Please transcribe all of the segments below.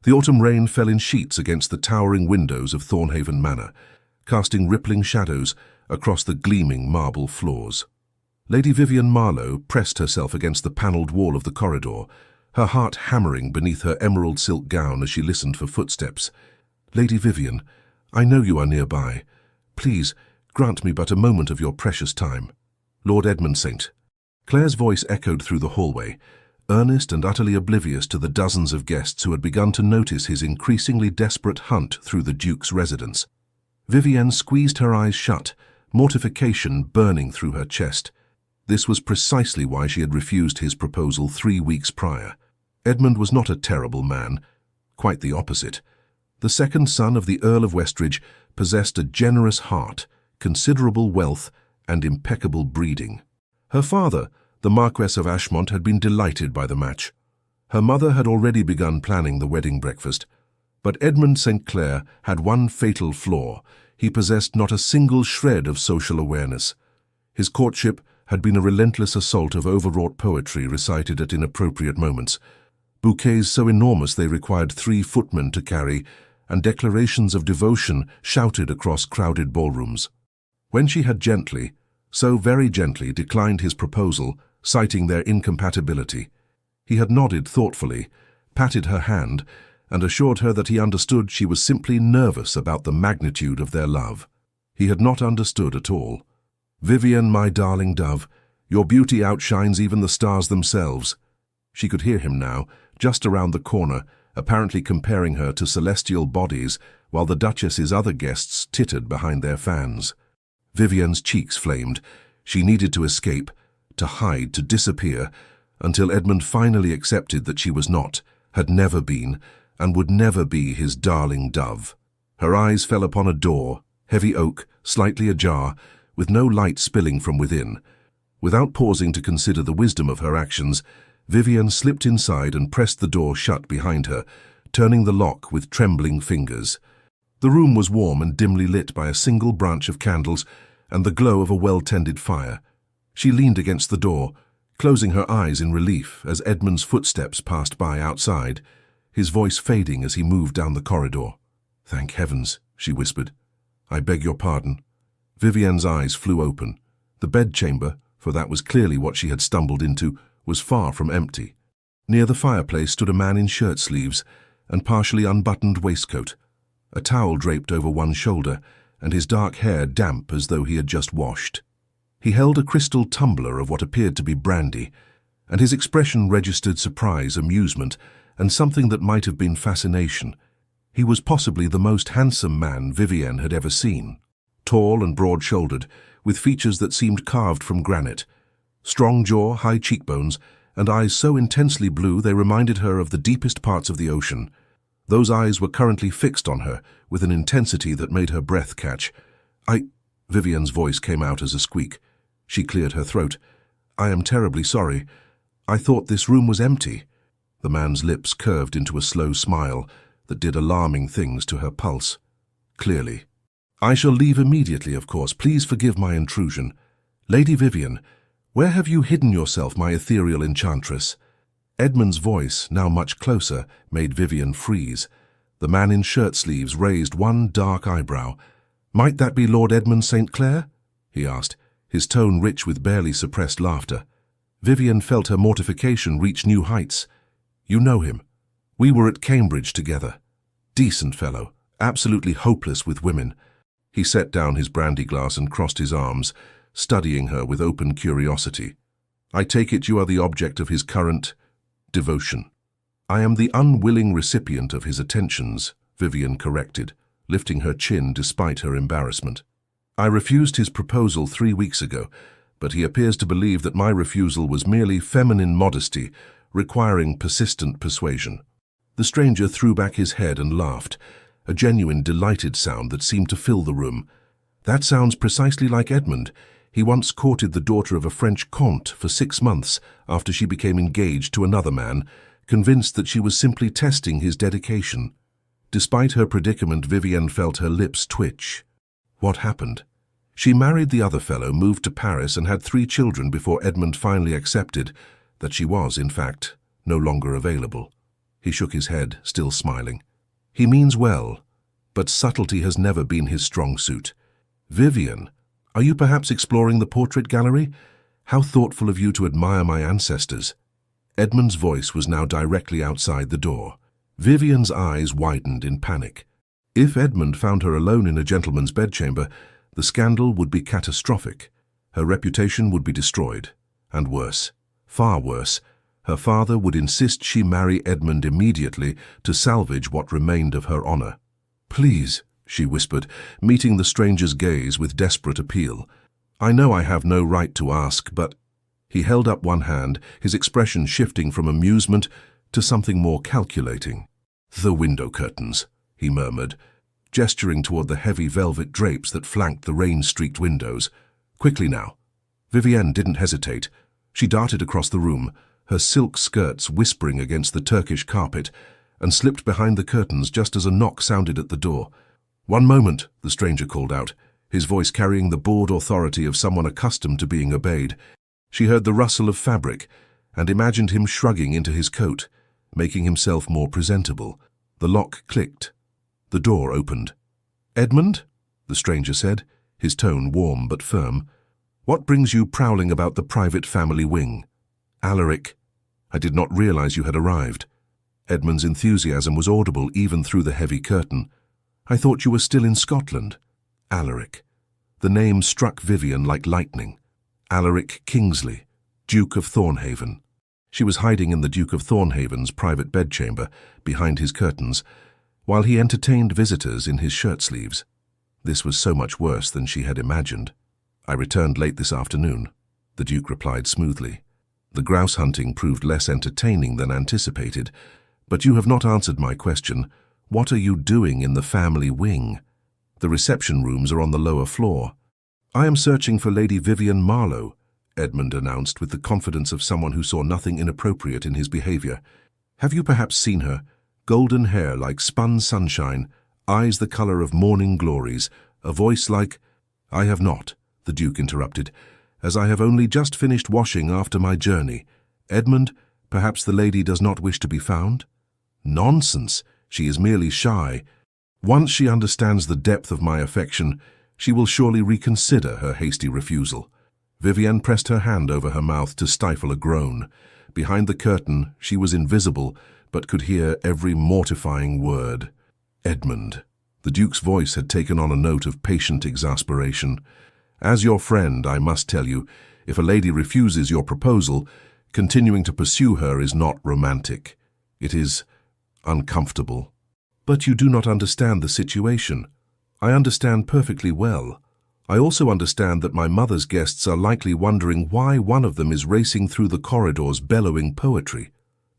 The autumn rain fell in sheets against the towering windows of Thornhaven Manor, casting rippling shadows across the gleaming marble floors. Lady Vivian Marlowe pressed herself against the panelled wall of the corridor, her heart hammering beneath her emerald silk gown as she listened for footsteps. "Lady Vivian, I know you are nearby. Please, grant me but a moment of your precious time. Lord Edmund St." Claire's voice echoed through the hallway, earnest and utterly oblivious to the dozens of guests who had begun to notice his increasingly desperate hunt through the Duke's residence. Vivienne squeezed her eyes shut, mortification burning through her chest. This was precisely why she had refused his proposal 3 weeks prior. Edmund was not a terrible man, quite the opposite. The second son of the Earl of Westridge possessed a generous heart, considerable wealth, and impeccable breeding. Her father, the Marquess of Ashmont, had been delighted by the match. Her mother had already begun planning the wedding breakfast. But Edmund St. Clair had one fatal flaw. He possessed not a single shred of social awareness. His courtship had been a relentless assault of overwrought poetry recited at inappropriate moments, bouquets so enormous they required 3 footmen to carry, and declarations of devotion shouted across crowded ballrooms. When she had gently, so very gently, declined his proposal, citing their incompatibility, he had nodded thoughtfully, patted her hand, and assured her that he understood she was simply nervous about the magnitude of their love. He had not understood at all. "Vivian, my darling dove, your beauty outshines even the stars themselves." She could hear him now, just around the corner, apparently comparing her to celestial bodies, while the Duchess's other guests tittered behind their fans. Vivian's cheeks flamed. She needed to escape, to hide, to disappear, until Edmund finally accepted that she was not, had never been, and would never be his darling dove. Her eyes fell upon a door, heavy oak, slightly ajar, with no light spilling from within. Without pausing to consider the wisdom of her actions, Vivian slipped inside and pressed the door shut behind her, turning the lock with trembling fingers. The room was warm and dimly lit by a single branch of candles and the glow of a well-tended fire. She leaned against the door, closing her eyes in relief as Edmund's footsteps passed by outside, his voice fading as he moved down the corridor. "Thank heavens," she whispered. "I beg your pardon." Vivian's eyes flew open. The bedchamber, for that was clearly what she had stumbled into, was far from empty. Near the fireplace stood a man in shirt sleeves and partially unbuttoned waistcoat, a towel draped over one shoulder, and his dark hair damp as though he had just washed. He held a crystal tumbler of what appeared to be brandy, and his expression registered surprise, amusement, and something that might have been fascination. He was possibly the most handsome man Vivienne had ever seen. Tall and broad-shouldered, with features that seemed carved from granite, strong jaw, high cheekbones, and eyes so intensely blue they reminded her of the deepest parts of the ocean. Those eyes were currently fixed on her with an intensity that made her breath catch. Vivian's voice came out as a squeak. She cleared her throat. "I am terribly sorry. I thought this room was empty." The man's lips curved into a slow smile that did alarming things to her pulse. "Clearly. I shall leave immediately, of course. Please forgive my intrusion. Lady Vivian, where have you hidden yourself, my ethereal enchantress?" Edmund's voice, now much closer, made Vivian freeze. The man in shirt sleeves raised one dark eyebrow. "Might that be Lord Edmund St. Clair?" he asked, his tone rich with barely suppressed laughter. Vivian felt her mortification reach new heights. "You know him. We were at Cambridge together. Decent fellow, absolutely hopeless with women." He set down his brandy glass and crossed his arms, studying her with open curiosity. "I take it you are the object of his current devotion." "I am the unwilling recipient of his attentions," Vivian corrected, lifting her chin despite her embarrassment. "I refused his proposal 3 weeks ago, but he appears to believe that my refusal was merely feminine modesty, requiring persistent persuasion." The stranger threw back his head and laughed, a genuine delighted sound that seemed to fill the room. "That sounds precisely like Edmund. He once courted the daughter of a French comte for 6 months after she became engaged to another man, convinced that she was simply testing his dedication." Despite her predicament, Vivienne felt her lips twitch. What happened? She married the other fellow, moved to Paris, and had 3 children before Edmund finally accepted that she was, in fact, no longer available. He shook his head, still smiling. He means well, but subtlety has never been his strong suit. Vivian, are you perhaps exploring the portrait gallery? How thoughtful of you to admire my ancestors. Edmund's voice was now directly outside the door. Vivian's eyes widened in panic. If Edmund found her alone in a gentleman's bedchamber, the scandal would be catastrophic. Her reputation would be destroyed. And worse, far worse, her father would insist she marry Edmund immediately to salvage what remained of her honor. Please, she whispered, meeting the stranger's gaze with desperate appeal. I know I have no right to ask, but... He held up one hand, his expression shifting from amusement to something more calculating. The window curtains, he murmured, gesturing toward the heavy velvet drapes that flanked the rain-streaked windows. Quickly now. Vivienne didn't hesitate. She darted across the room, her silk skirts whispering against the Turkish carpet, and slipped behind the curtains just as a knock sounded at the door. One moment, the stranger called out, his voice carrying the bored authority of someone accustomed to being obeyed. She heard the rustle of fabric and imagined him shrugging into his coat, making himself more presentable. The lock clicked. The door opened. Edmund? The stranger said, his tone warm but firm. What brings you prowling about the private family wing? Alaric, I did not realize you had arrived. Edmund's enthusiasm was audible even through the heavy curtain. I thought you were still in Scotland. Alaric. The name struck Vivian like lightning. Alaric Kingsley, Duke of Thornhaven. She was hiding in the Duke of Thornhaven's private bedchamber, behind his curtains, while he entertained visitors in his shirt sleeves. This was so much worse than she had imagined. I returned late this afternoon, the Duke replied smoothly. The grouse hunting proved less entertaining than anticipated, but you have not answered my question. What are you doing in the family wing? The reception rooms are on the lower floor. I am searching for Lady Vivian Marlowe, Edmund announced with the confidence of someone who saw nothing inappropriate in his behavior. Have you perhaps seen her? Golden hair like spun sunshine, eyes the color of morning glories, a voice like... I have not, the Duke interrupted, as I have only just finished washing after my journey. Edmund, perhaps the lady does not wish to be found? Nonsense, she is merely shy. Once she understands the depth of my affection, she will surely reconsider her hasty refusal. Vivienne pressed her hand over her mouth to stifle a groan. Behind the curtain, she was invisible, but could hear every mortifying word. Edmund. The Duke's voice had taken on a note of patient exasperation. As your friend, I must tell you, if a lady refuses your proposal, continuing to pursue her is not romantic. It is uncomfortable. But you do not understand the situation. I understand perfectly well. I also understand that my mother's guests are likely wondering why one of them is racing through the corridors bellowing poetry.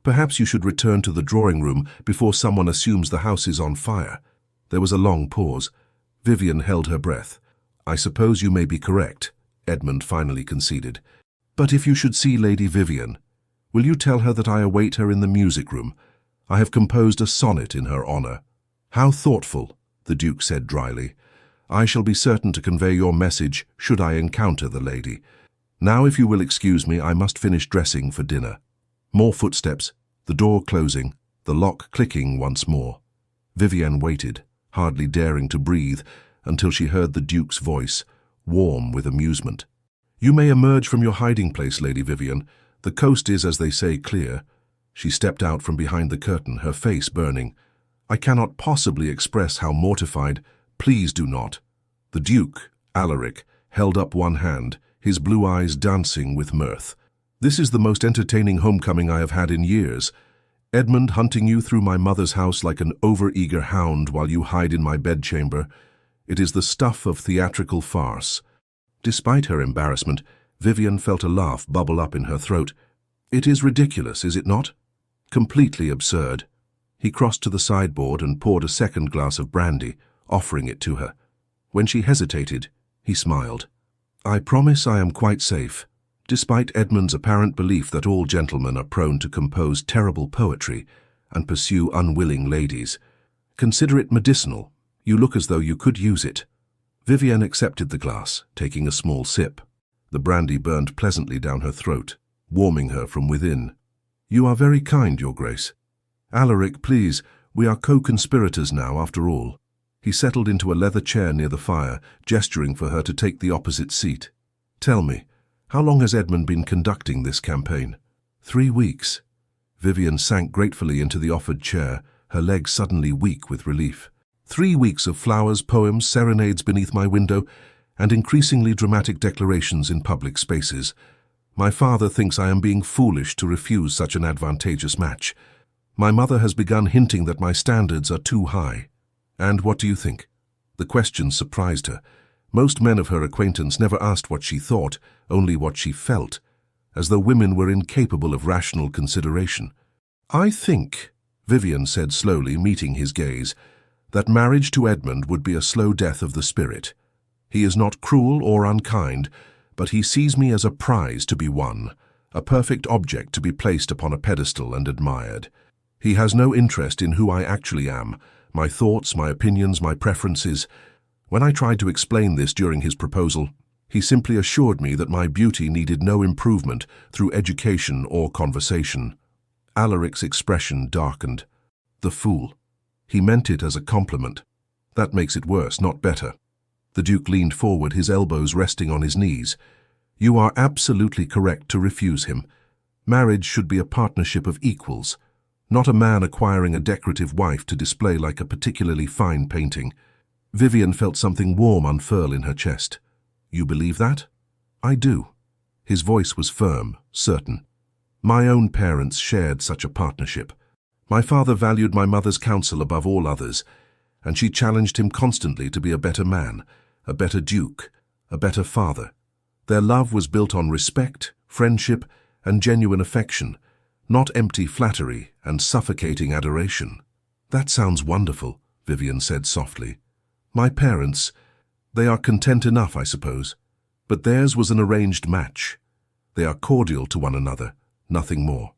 Perhaps you should return to the drawing room before someone assumes the house is on fire. There was a long pause. Vivian held her breath. I suppose you may be correct, Edmund finally conceded. But if you should see Lady Vivian, will you tell her that I await her in the music room? I have composed a sonnet in her honor. How thoughtful, the Duke said dryly. I shall be certain to convey your message should I encounter the lady. Now, if you will excuse me, I must finish dressing for dinner. More footsteps, the door closing, the lock clicking once more. Vivienne waited, hardly daring to breathe, until she heard the Duke's voice, warm with amusement. You may emerge from your hiding place, Lady Vivian. The coast is, as they say, clear. She stepped out from behind the curtain, her face burning. I cannot possibly express how mortified. Please do not. The Duke, Alaric, held up one hand, his blue eyes dancing with mirth. This is the most entertaining homecoming I have had in years. Edmund hunting you through my mother's house like an over-eager hound while you hide in my bedchamber. It is the stuff of theatrical farce. Despite her embarrassment, Vivian felt a laugh bubble up in her throat. It is ridiculous, is it not? Completely absurd. He crossed to the sideboard and poured a second glass of brandy, offering it to her. When she hesitated, he smiled. I promise I am quite safe. Despite Edmund's apparent belief that all gentlemen are prone to compose terrible poetry and pursue unwilling ladies. Consider it medicinal. You look as though you could use it. Vivienne accepted the glass, taking a small sip. The brandy burned pleasantly down her throat, warming her from within. You are very kind, Your Grace. Alaric, please, we are co-conspirators now, after all. He settled into a leather chair near the fire, gesturing for her to take the opposite seat. Tell me, how long has Edmund been conducting this campaign? 3 weeks. Vivian sank gratefully into the offered chair, her legs suddenly weak with relief. 3 weeks of flowers, poems, serenades beneath my window, and increasingly dramatic declarations in public spaces. My father thinks I am being foolish to refuse such an advantageous match. My mother has begun hinting that my standards are too high. And what do you think? The question surprised her. Most men of her acquaintance never asked what she thought, only what she felt, as though women were incapable of rational consideration. I think, Vivian said slowly, meeting his gaze, that marriage to Edmund would be a slow death of the spirit. He is not cruel or unkind, but he sees me as a prize to be won, a perfect object to be placed upon a pedestal and admired. He has no interest in who I actually am, my thoughts, my opinions, my preferences. When I tried to explain this during his proposal, he simply assured me that my beauty needed no improvement through education or conversation. Alaric's expression darkened. The fool. He meant it as a compliment. That makes it worse, not better. The Duke leaned forward, his elbows resting on his knees. You are absolutely correct to refuse him. Marriage should be a partnership of equals, not a man acquiring a decorative wife to display like a particularly fine painting. Vivian felt something warm unfurl in her chest. You believe that? I do. His voice was firm, certain. My own parents shared such a partnership. My father valued my mother's counsel above all others, and she challenged him constantly to be a better man, a better duke, a better father. Their love was built on respect, friendship, and genuine affection, not empty flattery and suffocating adoration. That sounds wonderful, Vivian said softly. My parents, they are content enough, I suppose, but theirs was an arranged match. They are cordial to one another, nothing more.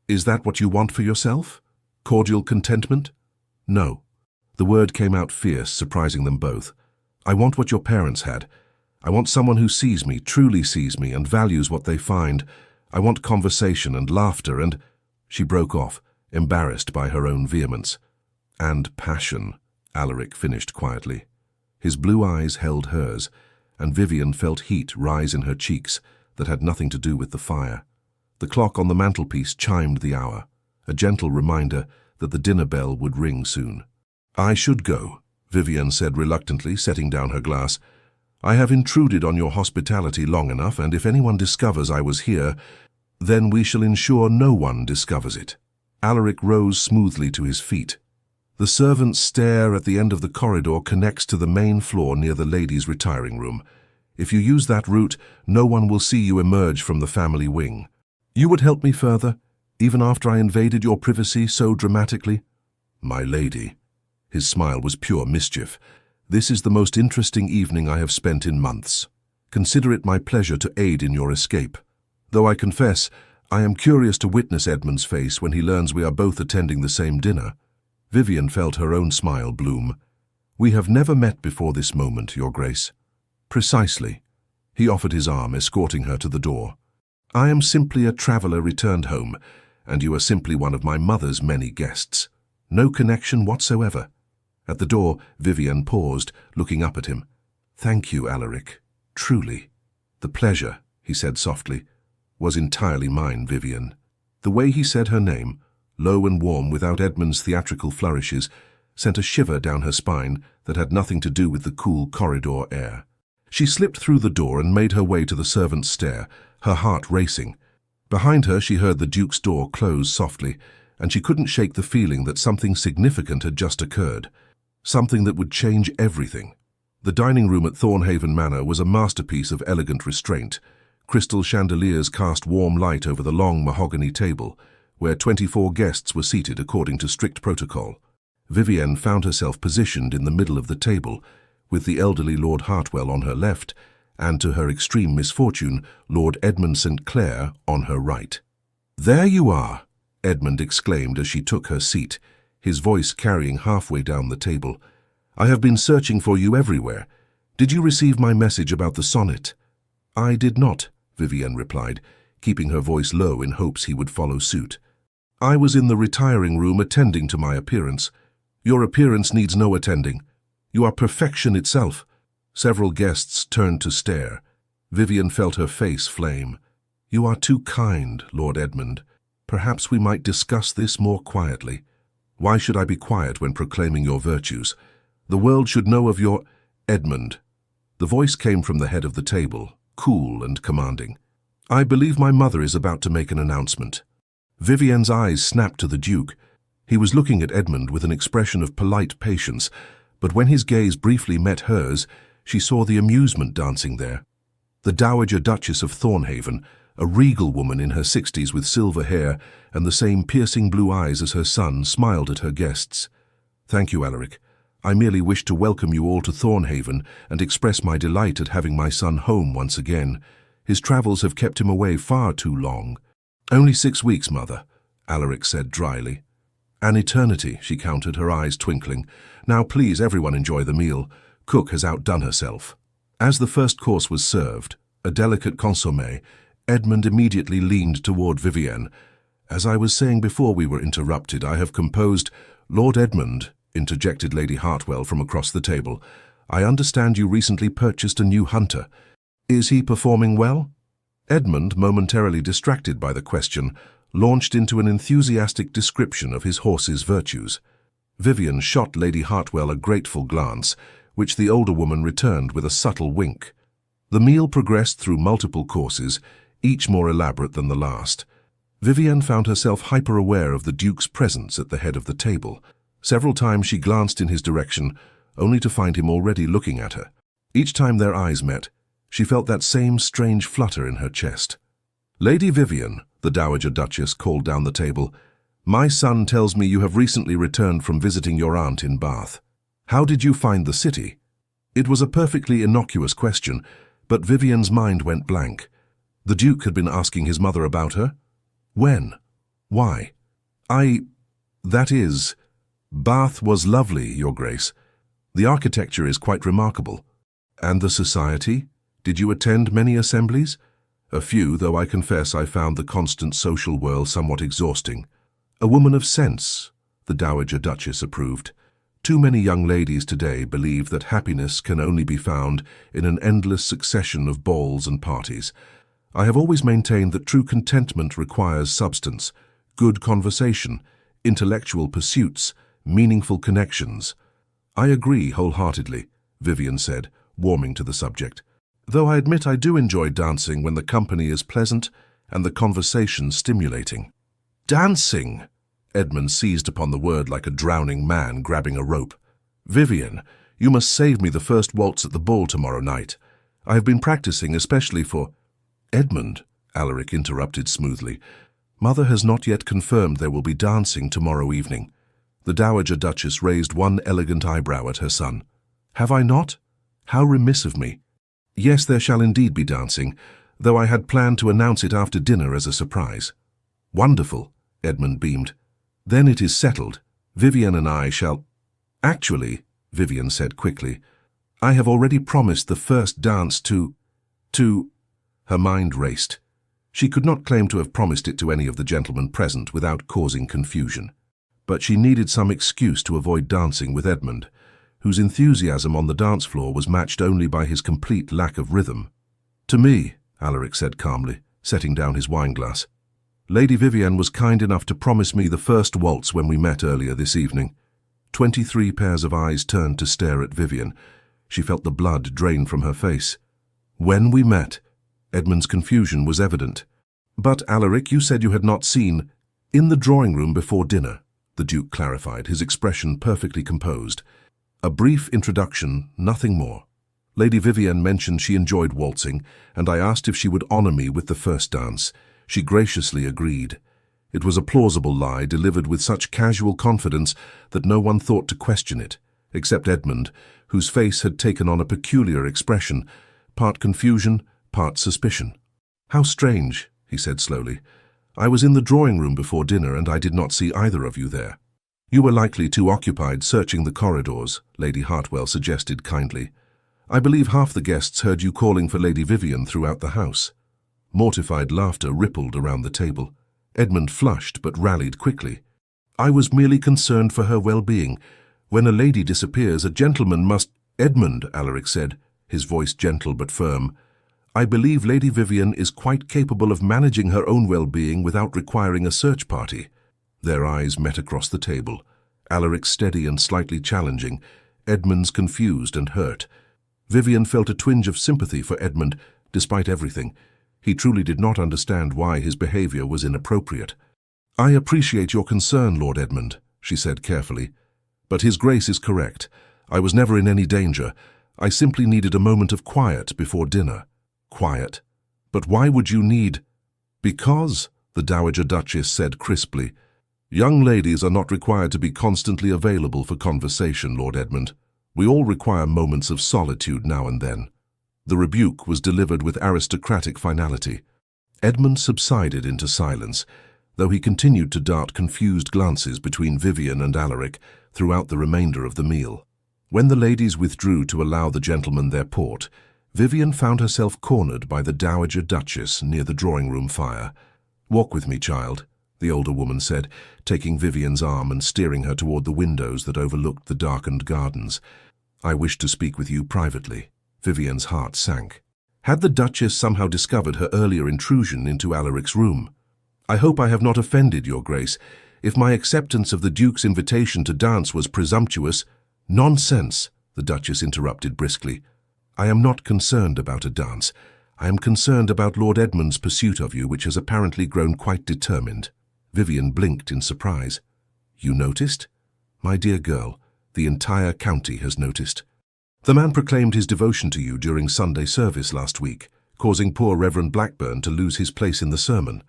Is that what you want for yourself? Cordial contentment? No. The word came out fierce, surprising them both. I want what your parents had. I want someone who sees me, truly sees me, and values what they find. I want conversation and laughter and... She broke off, embarrassed by her own vehemence. And passion, Alaric finished quietly. His blue eyes held hers, and Vivian felt heat rise in her cheeks that had nothing to do with the fire. The clock on the mantelpiece chimed the hour, a gentle reminder that the dinner bell would ring soon. I should go, Vivian said reluctantly, setting down her glass. I have intruded on your hospitality long enough, and if anyone discovers I was here, then we shall ensure no one discovers it. Alaric rose smoothly to his feet. The servants' stair at the end of the corridor connects to the main floor near the ladies' retiring room. If you use that route, no one will see you emerge from the family wing. You would help me further, even after I invaded your privacy so dramatically? My lady. His smile was pure mischief. This is the most interesting evening I have spent in months. Consider it my pleasure to aid in your escape. Though I confess, I am curious to witness Edmund's face when he learns we are both attending the same dinner. Vivian felt her own smile bloom. We have never met before this moment, Your Grace. Precisely. He offered his arm, escorting her to the door. I am simply a traveller returned home, and you are simply one of my mother's many guests. No connection whatsoever. At the door, Vivian paused, looking up at him. Thank you, Alaric. Truly. The pleasure, he said softly, was entirely mine, Vivian. The way he said her name, low and warm without Edmund's theatrical flourishes, sent a shiver down her spine that had nothing to do with the cool corridor air. She slipped through the door and made her way to the servants' stair, her heart racing. Behind her she heard the Duke's door close softly, and she couldn't shake the feeling that something significant had just occurred, something that would change everything. The dining room at Thornhaven Manor was a masterpiece of elegant restraint. Crystal chandeliers cast warm light over the long mahogany table, where 24 guests were seated according to strict protocol. Vivienne found herself positioned in the middle of the table, with the elderly Lord Hartwell on her left, and to her extreme misfortune, Lord Edmund St. Clair on her right. "There you are," Edmund exclaimed as she took her seat, his voice carrying halfway down the table. "I have been searching for you everywhere. Did you receive my message about the sonnet?" "I did not," Vivienne replied, keeping her voice low in hopes he would follow suit. I was in the retiring room attending to my appearance. Your appearance needs no attending. You are perfection itself. Several guests turned to stare. Vivian felt her face flame. You are too kind, Lord Edmund. Perhaps we might discuss this more quietly. Why should I be quiet when proclaiming your virtues? The world should know of your... Edmund. The voice came from the head of the table, cool and commanding. I believe my mother is about to make an announcement. Vivian's eyes snapped to the Duke. He was looking at Edmund with an expression of polite patience, but when his gaze briefly met hers, she saw the amusement dancing there. The Dowager Duchess of Thornhaven, a regal woman in her 60s with silver hair and the same piercing blue eyes as her son, smiled at her guests. Thank you, Alaric. I merely wish to welcome you all to Thornhaven and express my delight at having my son home once again. His travels have kept him away far too long. Only 6 weeks, Mother, Alaric said dryly. An eternity, she countered, her eyes twinkling. Now please everyone enjoy the meal. Cook has outdone herself. As the first course was served, a delicate consommé, Edmund immediately leaned toward Vivienne. As I was saying before we were interrupted, I have composed... Lord Edmund, interjected Lady Hartwell from across the table. I understand you recently purchased a new hunter. Is he performing well? Edmund, momentarily distracted by the question, launched into an enthusiastic description of his horse's virtues. Vivian shot Lady Hartwell a grateful glance, which the older woman returned with a subtle wink. The meal progressed through multiple courses, each more elaborate than the last. Vivian found herself hyper-aware of the Duke's presence at the head of the table. Several times she glanced in his direction, only to find him already looking at her. Each time their eyes met, she felt that same strange flutter in her chest. Lady Vivian, the Dowager Duchess called down the table, my son tells me you have recently returned from visiting your aunt in Bath. How did you find the city? It was a perfectly innocuous question, but Vivian's mind went blank. The Duke had been asking his mother about her? When? Why? That is... Bath was lovely, Your Grace. The architecture is quite remarkable. And the society? Did you attend many assemblies? A few, though I confess I found the constant social whirl somewhat exhausting. A woman of sense, the Dowager Duchess approved. Too many young ladies today believe that happiness can only be found in an endless succession of balls and parties. I have always maintained that true contentment requires substance, good conversation, intellectual pursuits, meaningful connections. I agree wholeheartedly, Vivian said, warming to the subject. Though I admit I do enjoy dancing when the company is pleasant and the conversation stimulating. Dancing! Edmund seized upon the word like a drowning man grabbing a rope. Vivian, you must save me the first waltz at the ball tomorrow night. I have been practicing especially for... Edmund, Alaric interrupted smoothly. Mother has not yet confirmed there will be dancing tomorrow evening. The Dowager Duchess raised one elegant eyebrow at her son. Have I not? How remiss of me. Yes, there shall indeed be dancing, though I had planned to announce it after dinner as a surprise. Wonderful, Edmund beamed. Then it is settled. Vivian and I shall... Actually, Vivian said quickly, I have already promised the first dance to... Her mind raced. She could not claim to have promised it to any of the gentlemen present without causing confusion. But she needed some excuse to avoid dancing with Edmund, whose enthusiasm on the dance floor was matched only by his complete lack of rhythm. To me, Alaric said calmly, setting down his wineglass. Lady Vivian was kind enough to promise me the first waltz when we met earlier this evening. 23 pairs of eyes turned to stare at Vivian. She felt the blood drain from her face. When we met? Edmund's confusion was evident. But, Alaric, you said you had not seen... In the drawing room before dinner, the Duke clarified, his expression perfectly composed. A brief introduction, nothing more. Lady Vivian mentioned she enjoyed waltzing, and I asked if she would honor me with the first dance. She graciously agreed. It was a plausible lie delivered with such casual confidence that no one thought to question it, except Edmund, whose face had taken on a peculiar expression, part confusion, part suspicion. How strange, he said slowly. I was in the drawing room before dinner and I did not see either of you there. You were likely too occupied searching the corridors, Lady Hartwell suggested kindly. I believe half the guests heard you calling for Lady Vivian throughout the house. Mortified laughter rippled around the table. Edmund flushed but rallied quickly. "I was merely concerned for her well-being. When a lady disappears, a gentleman must—" "Edmund," Alaric said, his voice gentle but firm, "I believe Lady Vivian is quite capable of managing her own well-being without requiring a search party." Their eyes met across the table, Alaric steady and slightly challenging, Edmund's confused and hurt. Vivian felt a twinge of sympathy for Edmund, despite everything. He truly did not understand why his behavior was inappropriate. "I appreciate your concern, Lord Edmund," she said carefully. "But His Grace is correct. I was never in any danger. I simply needed a moment of quiet before dinner." "Quiet? But why would you need—" "Because," the Dowager Duchess said crisply, "young ladies are not required to be constantly available for conversation, Lord Edmund. We all require moments of solitude now and then." The rebuke was delivered with aristocratic finality. Edmund subsided into silence, though he continued to dart confused glances between Vivian and Alaric throughout the remainder of the meal. When the ladies withdrew to allow the gentlemen their port, Vivian found herself cornered by the Dowager Duchess near the drawing-room fire. "Walk with me, child," the older woman said, taking Vivian's arm and steering her toward the windows that overlooked the darkened gardens. "I wish to speak with you privately." Vivian's heart sank. Had the Duchess somehow discovered her earlier intrusion into Alaric's room? "I hope I have not offended your Grace. If my acceptance of the Duke's invitation to dance was presumptuous—" "Nonsense," the Duchess interrupted briskly. "I am not concerned about a dance. I am concerned about Lord Edmund's pursuit of you, which has apparently grown quite determined." Vivian blinked in surprise. "You noticed?" "My dear girl, the entire county has noticed. The man proclaimed his devotion to you during Sunday service last week, causing poor Reverend Blackburn to lose his place in the sermon."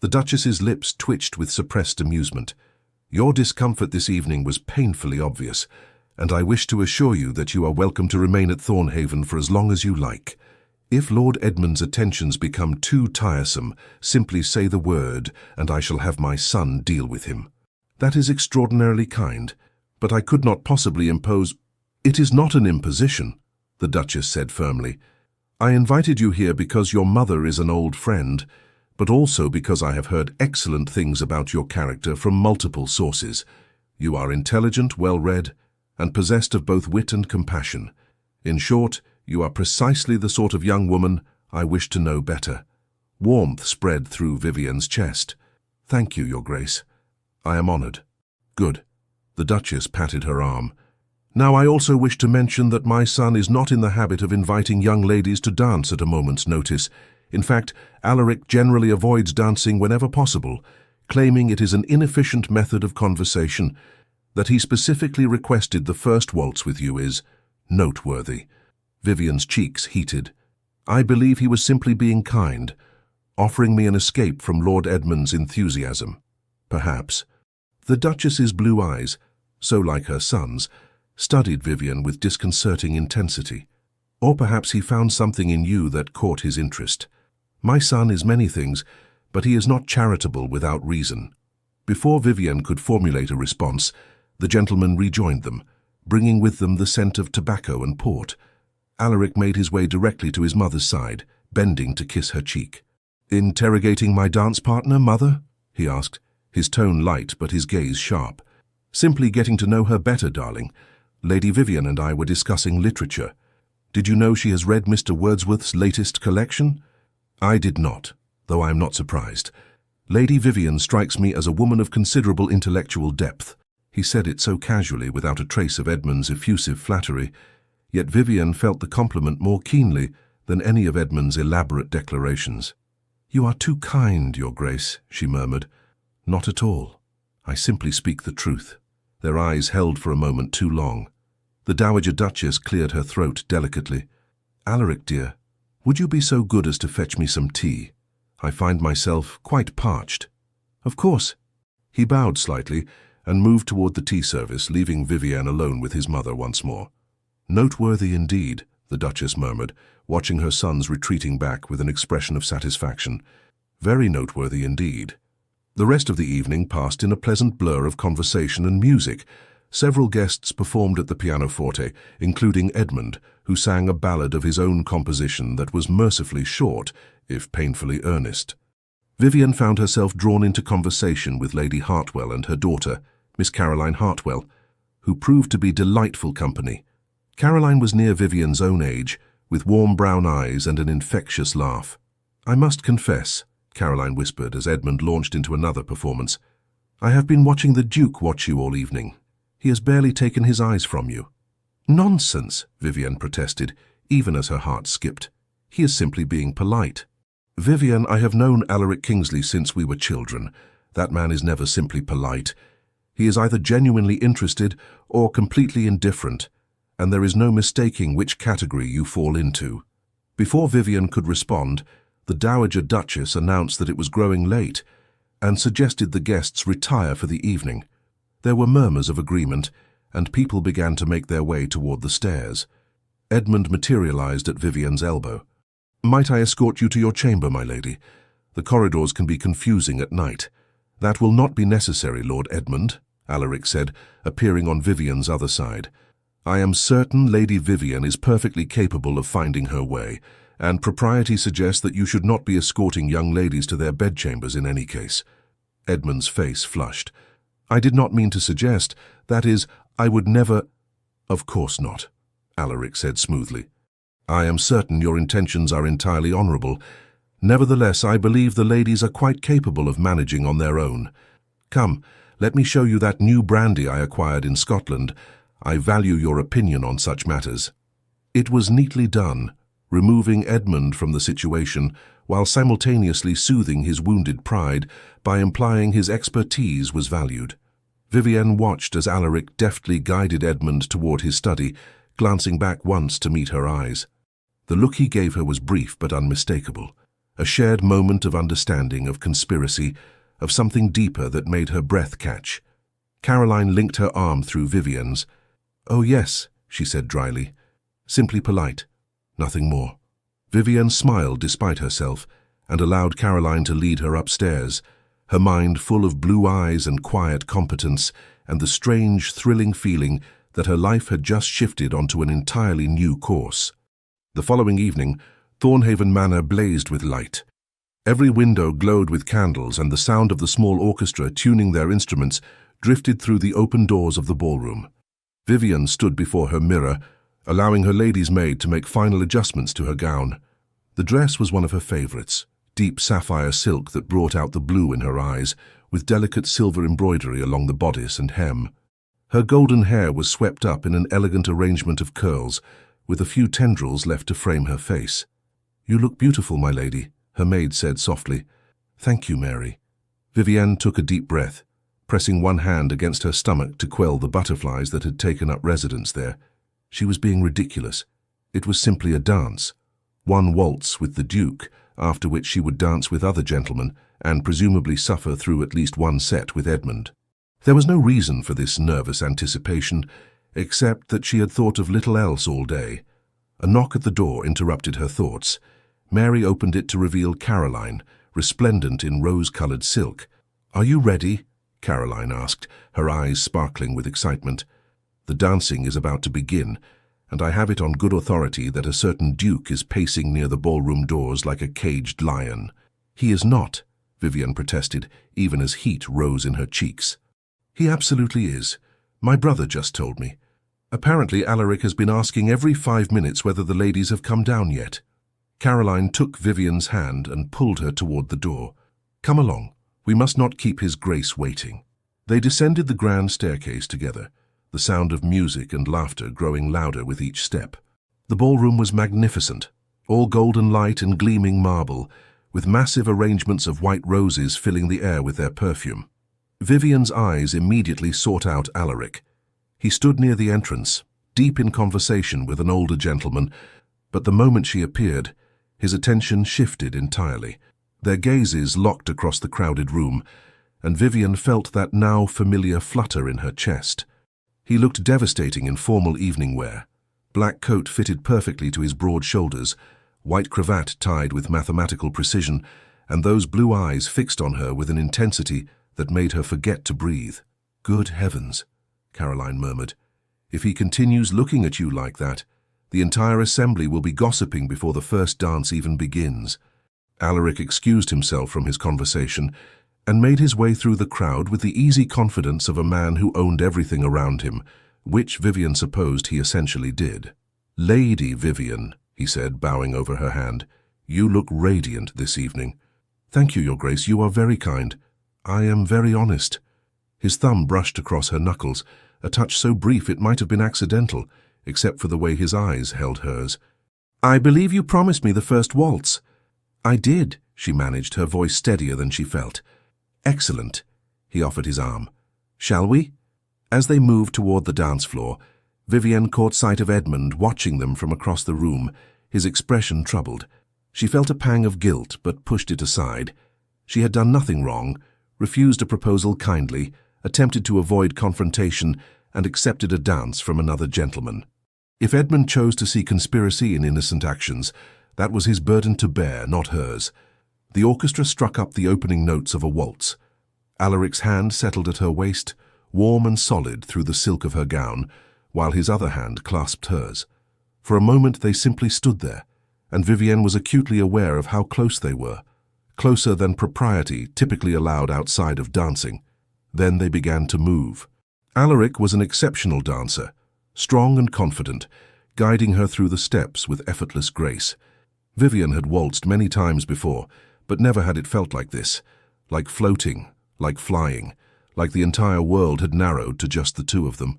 The Duchess's lips twitched with suppressed amusement. "Your discomfort this evening was painfully obvious, and I wish to assure you that you are welcome to remain at Thornhaven for as long as you like. If Lord Edmund's attentions become too tiresome, simply say the word, and I shall have my son deal with him." "That is extraordinarily kind, but I could not possibly impose—" "It is not an imposition," the Duchess said firmly. "I invited you here because your mother is an old friend, but also because I have heard excellent things about your character from multiple sources. You are intelligent, well-read, and possessed of both wit and compassion. In short, you are precisely the sort of young woman I wish to know better." Warmth spread through Vivian's chest. "Thank you, Your Grace. I am honored." "Good." The Duchess patted her arm. "Now I also wish to mention that my son is not in the habit of inviting young ladies to dance at a moment's notice. In fact, Alaric generally avoids dancing whenever possible, claiming it is an inefficient method of conversation. That he specifically requested the first waltz with you is noteworthy." Vivian's cheeks heated. "I believe he was simply being kind, offering me an escape from Lord Edmund's enthusiasm." "Perhaps." The Duchess's blue eyes, so like her son's, studied Vivian with disconcerting intensity. "Or perhaps he found something in you that caught his interest. My son is many things, but he is not charitable without reason." Before Vivian could formulate a response, the gentlemen rejoined them, bringing with them the scent of tobacco and port. Alaric made his way directly to his mother's side, bending to kiss her cheek. "Interrogating my dance partner, Mother?" he asked, his tone light but his gaze sharp. "Simply getting to know her better, darling. Lady Vivian and I were discussing literature. Did you know she has read Mr. Wordsworth's latest collection?" "I did not, though I am not surprised. Lady Vivian strikes me as a woman of considerable intellectual depth." He said it so casually, without a trace of Edmund's effusive flattery, yet Vivian felt the compliment more keenly than any of Edmund's elaborate declarations. "You are too kind, Your Grace," she murmured. "Not at all. I simply speak the truth." Their eyes held for a moment too long. The Dowager Duchess cleared her throat delicately. "Alaric, dear, would you be so good as to fetch me some tea? I find myself quite parched." "Of course." He bowed slightly and moved toward the tea service, leaving Vivian alone with his mother once more. "Noteworthy indeed," the Duchess murmured, watching her sons retreating back with an expression of satisfaction. "Very noteworthy indeed." The rest of the evening passed in a pleasant blur of conversation and music. Several guests performed at the pianoforte, including Edmund, who sang a ballad of his own composition that was mercifully short, if painfully earnest. Vivian found herself drawn into conversation with Lady Hartwell and her daughter, Miss Caroline Hartwell, who proved to be delightful company. Caroline was near Vivian's own age, with warm brown eyes and an infectious laugh. "I must confess," Caroline whispered as Edmund launched into another performance, "I have been watching the Duke watch you all evening. He has barely taken his eyes from you." "Nonsense," Vivian protested, even as her heart skipped. "He is simply being polite." "Vivian, I have known Alaric Kingsley since we were children. That man is never simply polite. He is either genuinely interested or completely indifferent, and there is no mistaking which category you fall into." Before Vivian could respond, the Dowager Duchess announced that it was growing late and suggested the guests retire for the evening. There were murmurs of agreement, and people began to make their way toward the stairs. Edmund materialized at Vivian's elbow. "Might I escort you to your chamber, my lady? The corridors can be confusing at night." "That will not be necessary, Lord Edmund," Alaric said, appearing on Vivian's other side. "I am certain Lady Vivian is perfectly capable of finding her way, and propriety suggests that you should not be escorting young ladies to their bedchambers in any case." Edmund's face flushed. "I did not mean to suggest, that is, I would never—" "Of course not," Alaric said smoothly. "I am certain your intentions are entirely honorable. Nevertheless, I believe the ladies are quite capable of managing on their own. Come, let me show you that new brandy I acquired in Scotland. I value your opinion on such matters." It was neatly done, removing Edmund from the situation while simultaneously soothing his wounded pride by implying his expertise was valued. Vivian watched as Alaric deftly guided Edmund toward his study, glancing back once to meet her eyes. The look he gave her was brief but unmistakable, a shared moment of understanding, of conspiracy, of something deeper that made her breath catch. Caroline linked her arm through Vivian's. "Oh yes," she said dryly. "Simply polite. Nothing more." Vivian smiled despite herself and allowed Caroline to lead her upstairs, her mind full of blue eyes and quiet competence and the strange, thrilling feeling that her life had just shifted onto an entirely new course. The following evening, Thornhaven Manor blazed with light. Every window glowed with candles, and the sound of the small orchestra tuning their instruments drifted through the open doors of the ballroom. Vivian stood before her mirror, allowing her lady's maid to make final adjustments to her gown. The dress was one of her favorites, deep sapphire silk that brought out the blue in her eyes, with delicate silver embroidery along the bodice and hem. Her golden hair was swept up in an elegant arrangement of curls, with a few tendrils left to frame her face. "You look beautiful, my lady," her maid said softly. "Thank you, Mary." Vivian took a deep breath, pressing one hand against her stomach to quell the butterflies that had taken up residence there. She was being ridiculous. It was simply a dance. One waltz with the Duke, after which she would dance with other gentlemen, and presumably suffer through at least one set with Edmund. There was no reason for this nervous anticipation, except that she had thought of little else all day. A knock at the door interrupted her thoughts. Mary opened it to reveal Caroline, resplendent in rose-colored silk. "Are you ready?" Caroline asked, her eyes sparkling with excitement. "The dancing is about to begin, and I have it on good authority that a certain duke is pacing near the ballroom doors like a caged lion." "He is not," Vivian protested, even as heat rose in her cheeks. "He absolutely is. My brother just told me. Apparently Alaric has been asking every 5 minutes whether the ladies have come down yet." Caroline took Vivian's hand and pulled her toward the door. "Come along. We must not keep his grace waiting." They descended the grand staircase together, the sound of music and laughter growing louder with each step. The ballroom was magnificent, all golden light and gleaming marble, with massive arrangements of white roses filling the air with their perfume. Vivian's eyes immediately sought out Alaric. He stood near the entrance, deep in conversation with an older gentleman, but the moment she appeared, his attention shifted entirely. Their gazes locked across the crowded room, and Vivian felt that now familiar flutter in her chest. He looked devastating in formal evening wear. Black coat fitted perfectly to his broad shoulders, white cravat tied with mathematical precision, and those blue eyes fixed on her with an intensity that made her forget to breathe. "Good heavens," Caroline murmured. "If he continues looking at you like that, the entire assembly will be gossiping before the first dance even begins." Alaric excused himself from his conversation and made his way through the crowd with the easy confidence of a man who owned everything around him, which Vivian supposed he essentially did. "Lady Vivian," he said, bowing over her hand, "you look radiant this evening." "Thank you, Your Grace, you are very kind. I am very honest." His thumb brushed across her knuckles, a touch so brief it might have been accidental, except for the way his eyes held hers. "I believe you promised me the first waltz." "I did," she managed, her voice steadier than she felt. "Excellent." He offered his arm. "Shall we?" As they moved toward the dance floor, Vivian caught sight of Edmund watching them from across the room, his expression troubled. She felt a pang of guilt, but pushed it aside. She had done nothing wrong, refused a proposal kindly, attempted to avoid confrontation, and accepted a dance from another gentleman. If Edmund chose to see conspiracy in innocent actions, that was his burden to bear, not hers. The orchestra struck up the opening notes of a waltz. Alaric's hand settled at her waist, warm and solid through the silk of her gown, while his other hand clasped hers. For a moment they simply stood there, and Vivian was acutely aware of how close they were, closer than propriety typically allowed outside of dancing. Then they began to move. Alaric was an exceptional dancer, strong and confident, guiding her through the steps with effortless grace. Vivian had waltzed many times before, but never had it felt like this, like floating, like flying, like the entire world had narrowed to just the two of them.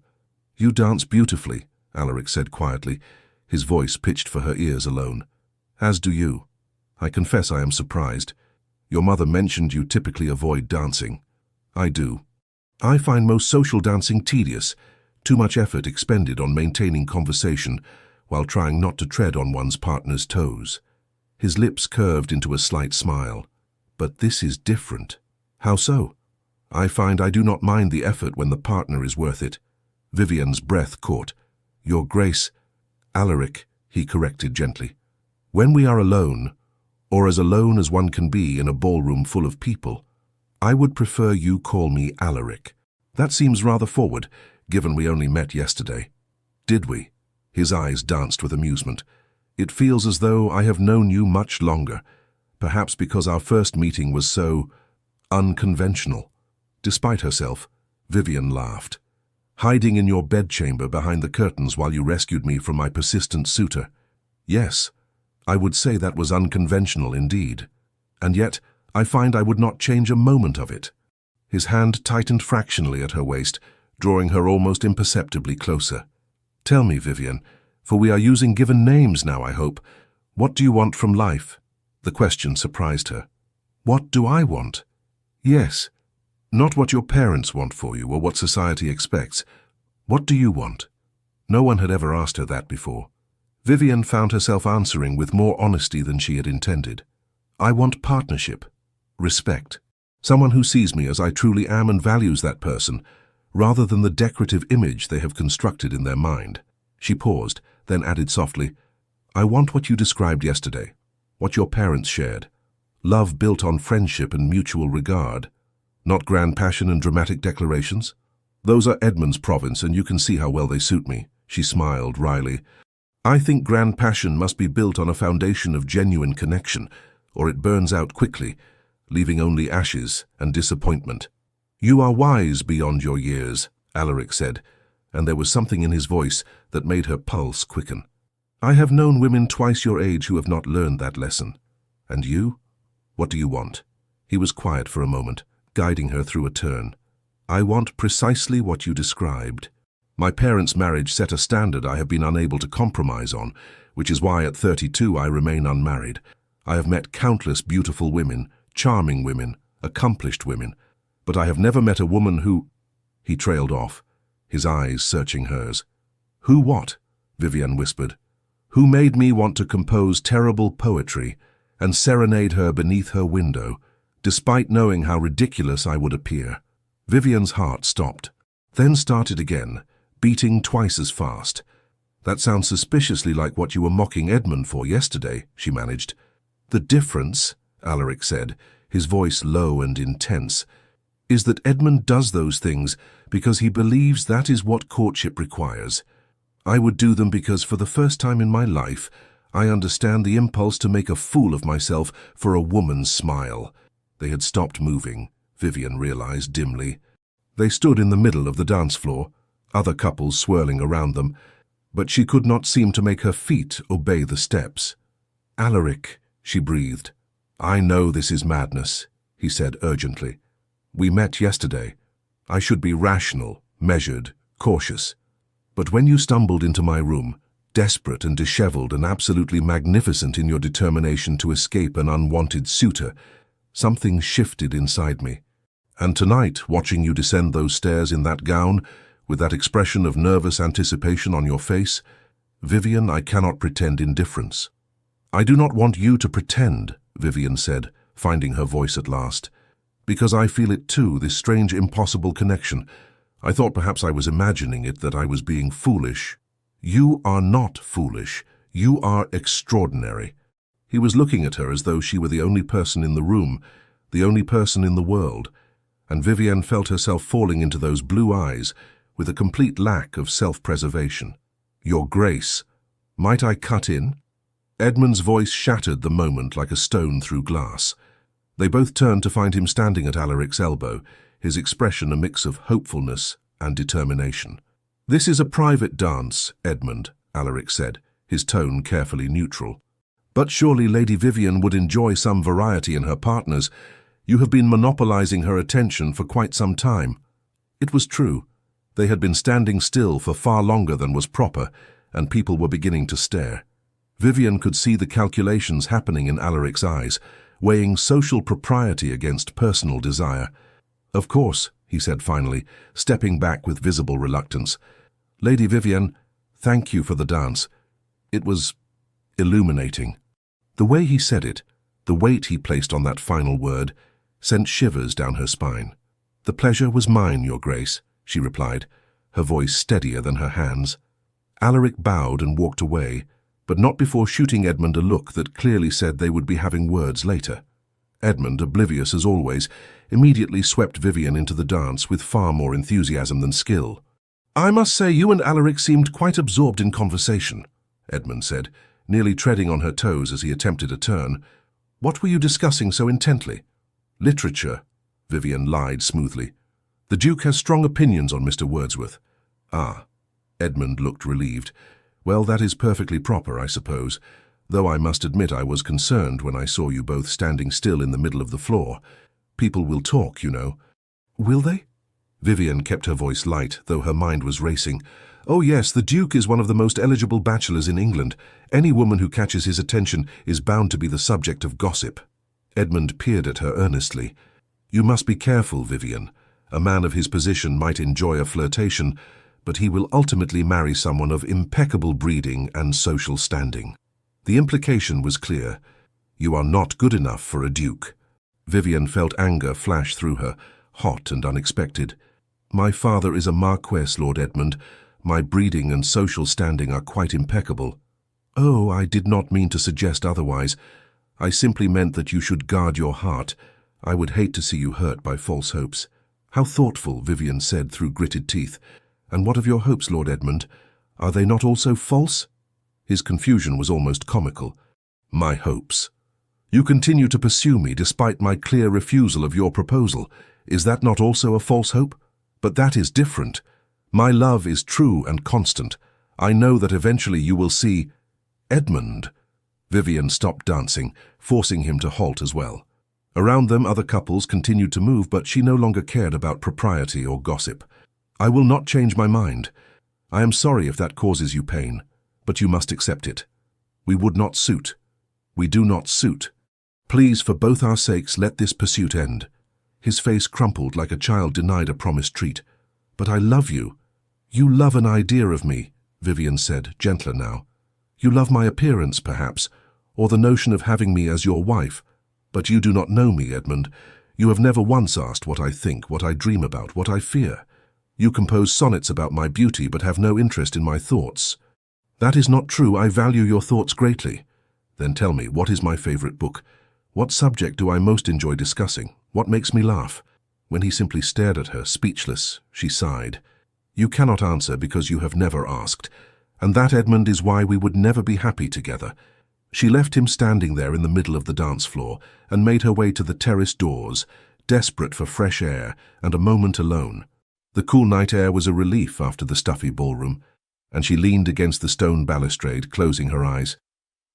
"You dance beautifully," Alaric said quietly, his voice pitched for her ears alone. "As do you. I confess I am surprised. Your mother mentioned you typically avoid dancing." "I do. I find most social dancing tedious, too much effort expended on maintaining conversation while trying not to tread on one's partner's toes." His lips curved into a slight smile. "But this is different." "How so?" "I find I do not mind the effort when the partner is worth it." Vivian's breath caught. "Your Grace." "Alaric," he corrected gently. "When we are alone, or as alone as one can be in a ballroom full of people, I would prefer you call me Alaric. That seems rather forward, given we only met yesterday." "Did we?" His eyes danced with amusement. "It feels as though I have known you much longer, perhaps because our first meeting was so unconventional." Despite herself, Vivian laughed. "Hiding in your bedchamber behind the curtains while you rescued me from my persistent suitor. Yes, I would say that was unconventional indeed. And yet, I find I would not change a moment of it." His hand tightened fractionally at her waist, drawing her almost imperceptibly closer. "Tell me, Vivian, for we are using given names now, I hope, what do you want from life?" The question surprised her. "What do I want?" "Yes. Not what your parents want for you or what society expects. What do you want?" No one had ever asked her that before. Vivian found herself answering with more honesty than she had intended. "I want partnership, respect, someone who sees me as I truly am and values that person, rather than the decorative image they have constructed in their mind." She paused, then added softly, "I want what you described yesterday, what your parents shared. Love built on friendship and mutual regard. Not grand passion and dramatic declarations. Those are Edmund's province, and you can see how well they suit me." She smiled wryly. "I think grand passion must be built on a foundation of genuine connection, or it burns out quickly, leaving only ashes and disappointment." "You are wise beyond your years," Alaric said, and there was something in his voice that made her pulse quicken. "I have known women twice your age who have not learned that lesson. And you? What do you want?" He was quiet for a moment, guiding her through a turn. "I want precisely what you described. My parents' marriage set a standard I have been unable to compromise on, which is why at 32 I remain unmarried. I have met countless beautiful women, charming women, accomplished women, but I have never met a woman who—" He trailed off, his eyes searching hers. "Who what?" Vivian whispered. "Who made me want to compose terrible poetry and serenade her beneath her window, despite knowing how ridiculous I would appear." Vivian's heart stopped, then started again, beating twice as fast. "That sounds suspiciously like what you were mocking Edmund for yesterday," she managed. "The difference," Alaric said, his voice low and intense, "is that Edmund does those things because he believes that is what courtship requires. I would do them because for the first time in my life, I understand the impulse to make a fool of myself for a woman's smile. They had stopped moving, Vivian realized dimly. They stood in the middle of the dance floor, other couples swirling around them, but she could not seem to make her feet obey the steps. "Alaric," she breathed. "I know this is madness," he said urgently. "We met yesterday. I should be rational, measured, cautious. But when you stumbled into my room, desperate and disheveled and absolutely magnificent in your determination to escape an unwanted suitor, something shifted inside me. And tonight, watching you descend those stairs in that gown, with that expression of nervous anticipation on your face, Vivian, I cannot pretend indifference." "I do not want you to pretend," Vivian said, finding her voice at last. "Because I feel it too, this strange, impossible connection. I thought perhaps I was imagining it, that I was being foolish." "You are not foolish. You are extraordinary." He was looking at her as though she were the only person in the room, the only person in the world, and Vivian felt herself falling into those blue eyes with a complete lack of self-preservation. "Your Grace, might I cut in?" Edmund's voice shattered the moment like a stone through glass. They both turned to find him standing at Alaric's elbow, his expression a mix of hopefulness and determination. "This is a private dance, Edmund," Alaric said, his tone carefully neutral. "But surely Lady Vivian would enjoy some variety in her partners. You have been monopolizing her attention for quite some time." It was true. They had been standing still for far longer than was proper, and people were beginning to stare. Vivian could see the calculations happening in Alaric's eyes, weighing social propriety against personal desire. "Of course," he said finally, stepping back with visible reluctance. "Lady Vivian, thank you for the dance. It was illuminating." The way he said it, the weight he placed on that final word, sent shivers down her spine. "The pleasure was mine, Your Grace," she replied, her voice steadier than her hands. Alaric bowed and walked away, but not before shooting Edmund a look that clearly said they would be having words later. Edmund, oblivious as always, immediately swept Vivian into the dance with far more enthusiasm than skill. "I must say you and Alaric seemed quite absorbed in conversation," Edmund said, nearly treading on her toes as he attempted a turn. "What were you discussing so intently?" "Literature," Vivian lied smoothly. "The Duke has strong opinions on Mr. Wordsworth." "Ah." Edmund looked relieved. "Well, that is perfectly proper, I suppose, though I must admit I was concerned when I saw you both standing still in the middle of the floor. People will talk, you know." "Will they?" Vivian kept her voice light, though her mind was racing. "Oh yes, the Duke is one of the most eligible bachelors in England. Any woman who catches his attention is bound to be the subject of gossip." Edmund peered at her earnestly. "You must be careful, Vivian. A man of his position might enjoy a flirtation, but he will ultimately marry someone of impeccable breeding and social standing." The implication was clear. You are not good enough for a duke. Vivian felt anger flash through her, hot and unexpected. "My father is a marquess, Lord Edmund. My breeding and social standing are quite impeccable." "Oh, I did not mean to suggest otherwise. I simply meant that you should guard your heart. I would hate to see you hurt by false hopes." "How thoughtful," Vivian said through gritted teeth. "And what of your hopes, Lord Edmund? Are they not also false?" His confusion was almost comical. "My hopes? You continue to pursue me despite my clear refusal of your proposal. Is that not also a false hope? But that is different. My love is true and constant. I know that eventually you will see—" "Edmund." Vivian stopped dancing, forcing him to halt as well. Around them other couples continued to move, but she no longer cared about propriety or gossip. "I will not change my mind. I am sorry if that causes you pain, but you must accept it. We would not suit. We do not suit. Please, for both our sakes, let this pursuit end." His face crumpled like a child denied a promised treat. "But I love you." "You love an idea of me," Vivian said, gentler now. "You love my appearance, perhaps, or the notion of having me as your wife. But you do not know me, Edmund. You have never once asked what I think, what I dream about, what I fear. You compose sonnets about my beauty, but have no interest in my thoughts." "That is not true. I value your thoughts greatly." "Then tell me, what is my favorite book? What subject do I most enjoy discussing? What makes me laugh?" When he simply stared at her, speechless, she sighed. "You cannot answer because you have never asked. And that, Edmund, is why we would never be happy together. She left him standing there in the middle of the dance floor and made her way to the terrace doors, desperate for fresh air and a moment alone. The cool night air was a relief after the stuffy ballroom, and she leaned against the stone balustrade, closing her eyes.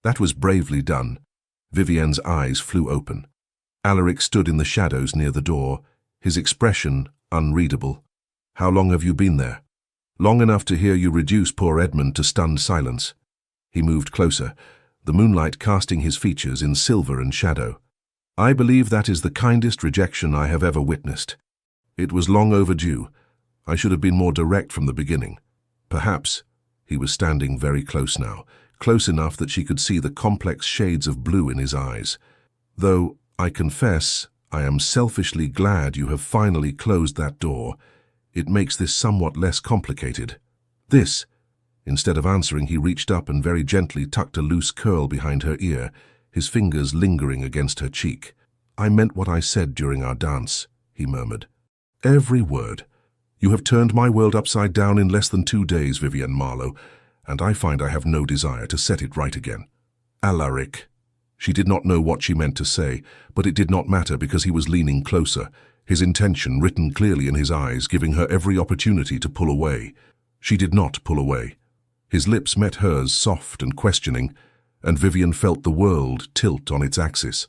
That was bravely done. Vivienne's eyes flew open. Alaric stood in the shadows near the door, his expression unreadable. "How long have you been there?" "Long enough to hear you reduce poor Edmund to stunned silence." He moved closer, the moonlight casting his features in silver and shadow. "I believe that is the kindest rejection I have ever witnessed. It was long overdue. I should have been more direct from the beginning. Perhaps." He was standing very close now, close enough that she could see the complex shades of blue in his eyes. "Though, I confess, I am selfishly glad you have finally closed that door. It makes this somewhat less complicated." "This." Instead of answering, he reached up and very gently tucked a loose curl behind her ear, his fingers lingering against her cheek. "I meant what I said during our dance," he murmured. "Every word. You have turned my world upside down in less than 2 days, Vivienne Marlowe, and I find I have no desire to set it right again." "Alaric." She did not know what she meant to say, but it did not matter because he was leaning closer, his intention written clearly in his eyes, giving her every opportunity to pull away. She did not pull away. His lips met hers, soft and questioning, and Vivienne felt the world tilt on its axis.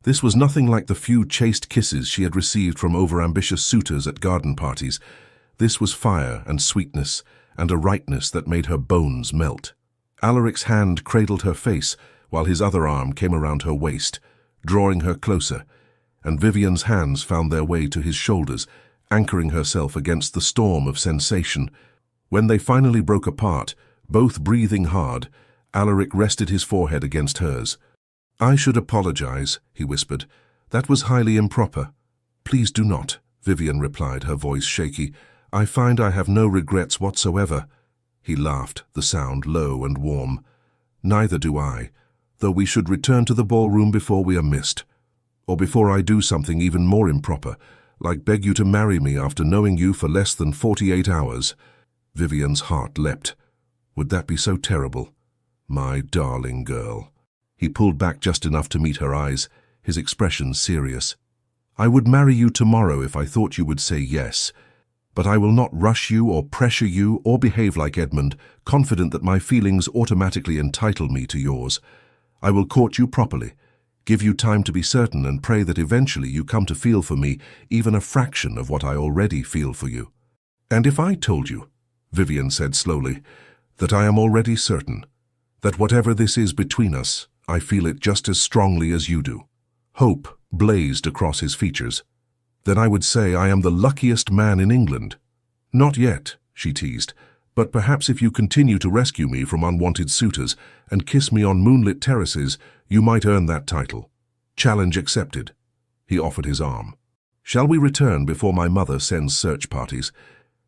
This was nothing like the few chaste kisses she had received from overambitious suitors at garden parties. This was fire and sweetness, and a rightness that made her bones melt. Alaric's hand cradled her face, while his other arm came around her waist, drawing her closer, and Vivienne's hands found their way to his shoulders, anchoring herself against the storm of sensation. When they finally broke apart, both breathing hard, Alaric rested his forehead against hers. "I should apologize," he whispered. "That was highly improper." "Please do not," Vivienne replied, her voice shaky. "I find I have no regrets whatsoever." He laughed, the sound low and warm. "Neither do I, though we should return to the ballroom before we are missed. Or before I do something even more improper, like beg you to marry me after knowing you for less than 48 hours. Vivienne's heart leapt. Would that be so terrible? My darling girl. He pulled back just enough to meet her eyes, his expression serious. "I would marry you tomorrow if I thought you would say yes. But I will not rush you or pressure you or behave like Edmund, confident that my feelings automatically entitle me to yours. I will court you properly, give you time to be certain, and pray that eventually you come to feel for me even a fraction of what I already feel for you." "And if I told you," Vivienne said slowly, "that I am already certain, that whatever this is between us, I feel it just as strongly as you do." Hope blazed across his features. "Then I would say I am the luckiest man in England." "Not yet," she teased, "but perhaps if you continue to rescue me from unwanted suitors and kiss me on moonlit terraces, you might earn that title. Challenge accepted." He offered his arm. "Shall we return before my mother sends search parties?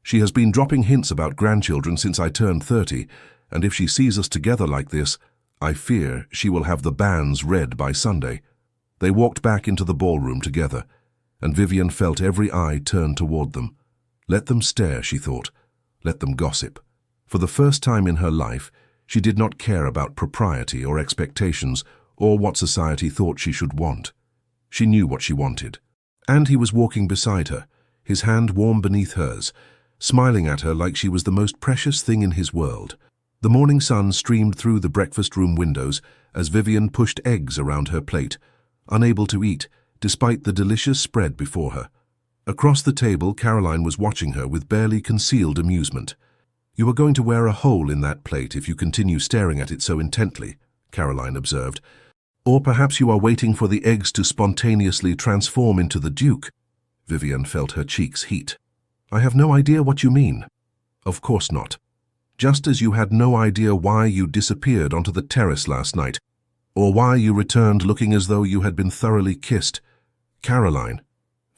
She has been dropping hints about grandchildren since I turned 30, and if she sees us together like this, I fear she will have the banns read by Sunday." They walked back into the ballroom together, and Vivienne felt every eye turn toward them. Let them stare, she thought. Let them gossip. For the first time in her life, she did not care about propriety or expectations or what society thought she should want. She knew what she wanted. And he was walking beside her, his hand warm beneath hers, smiling at her like she was the most precious thing in his world. The morning sun streamed through the breakfast room windows as Vivienne pushed eggs around her plate, unable to eat, despite the delicious spread before her. Across the table, Caroline was watching her with barely concealed amusement. "You are going to wear a hole in that plate if you continue staring at it so intently," Caroline observed. "Or perhaps you are waiting for the eggs to spontaneously transform into the Duke." Vivienne felt her cheeks heat. "I have no idea what you mean." "Of course not. Just as you had no idea why you disappeared onto the terrace last night, or why you returned looking as though you had been thoroughly kissed. Caroline."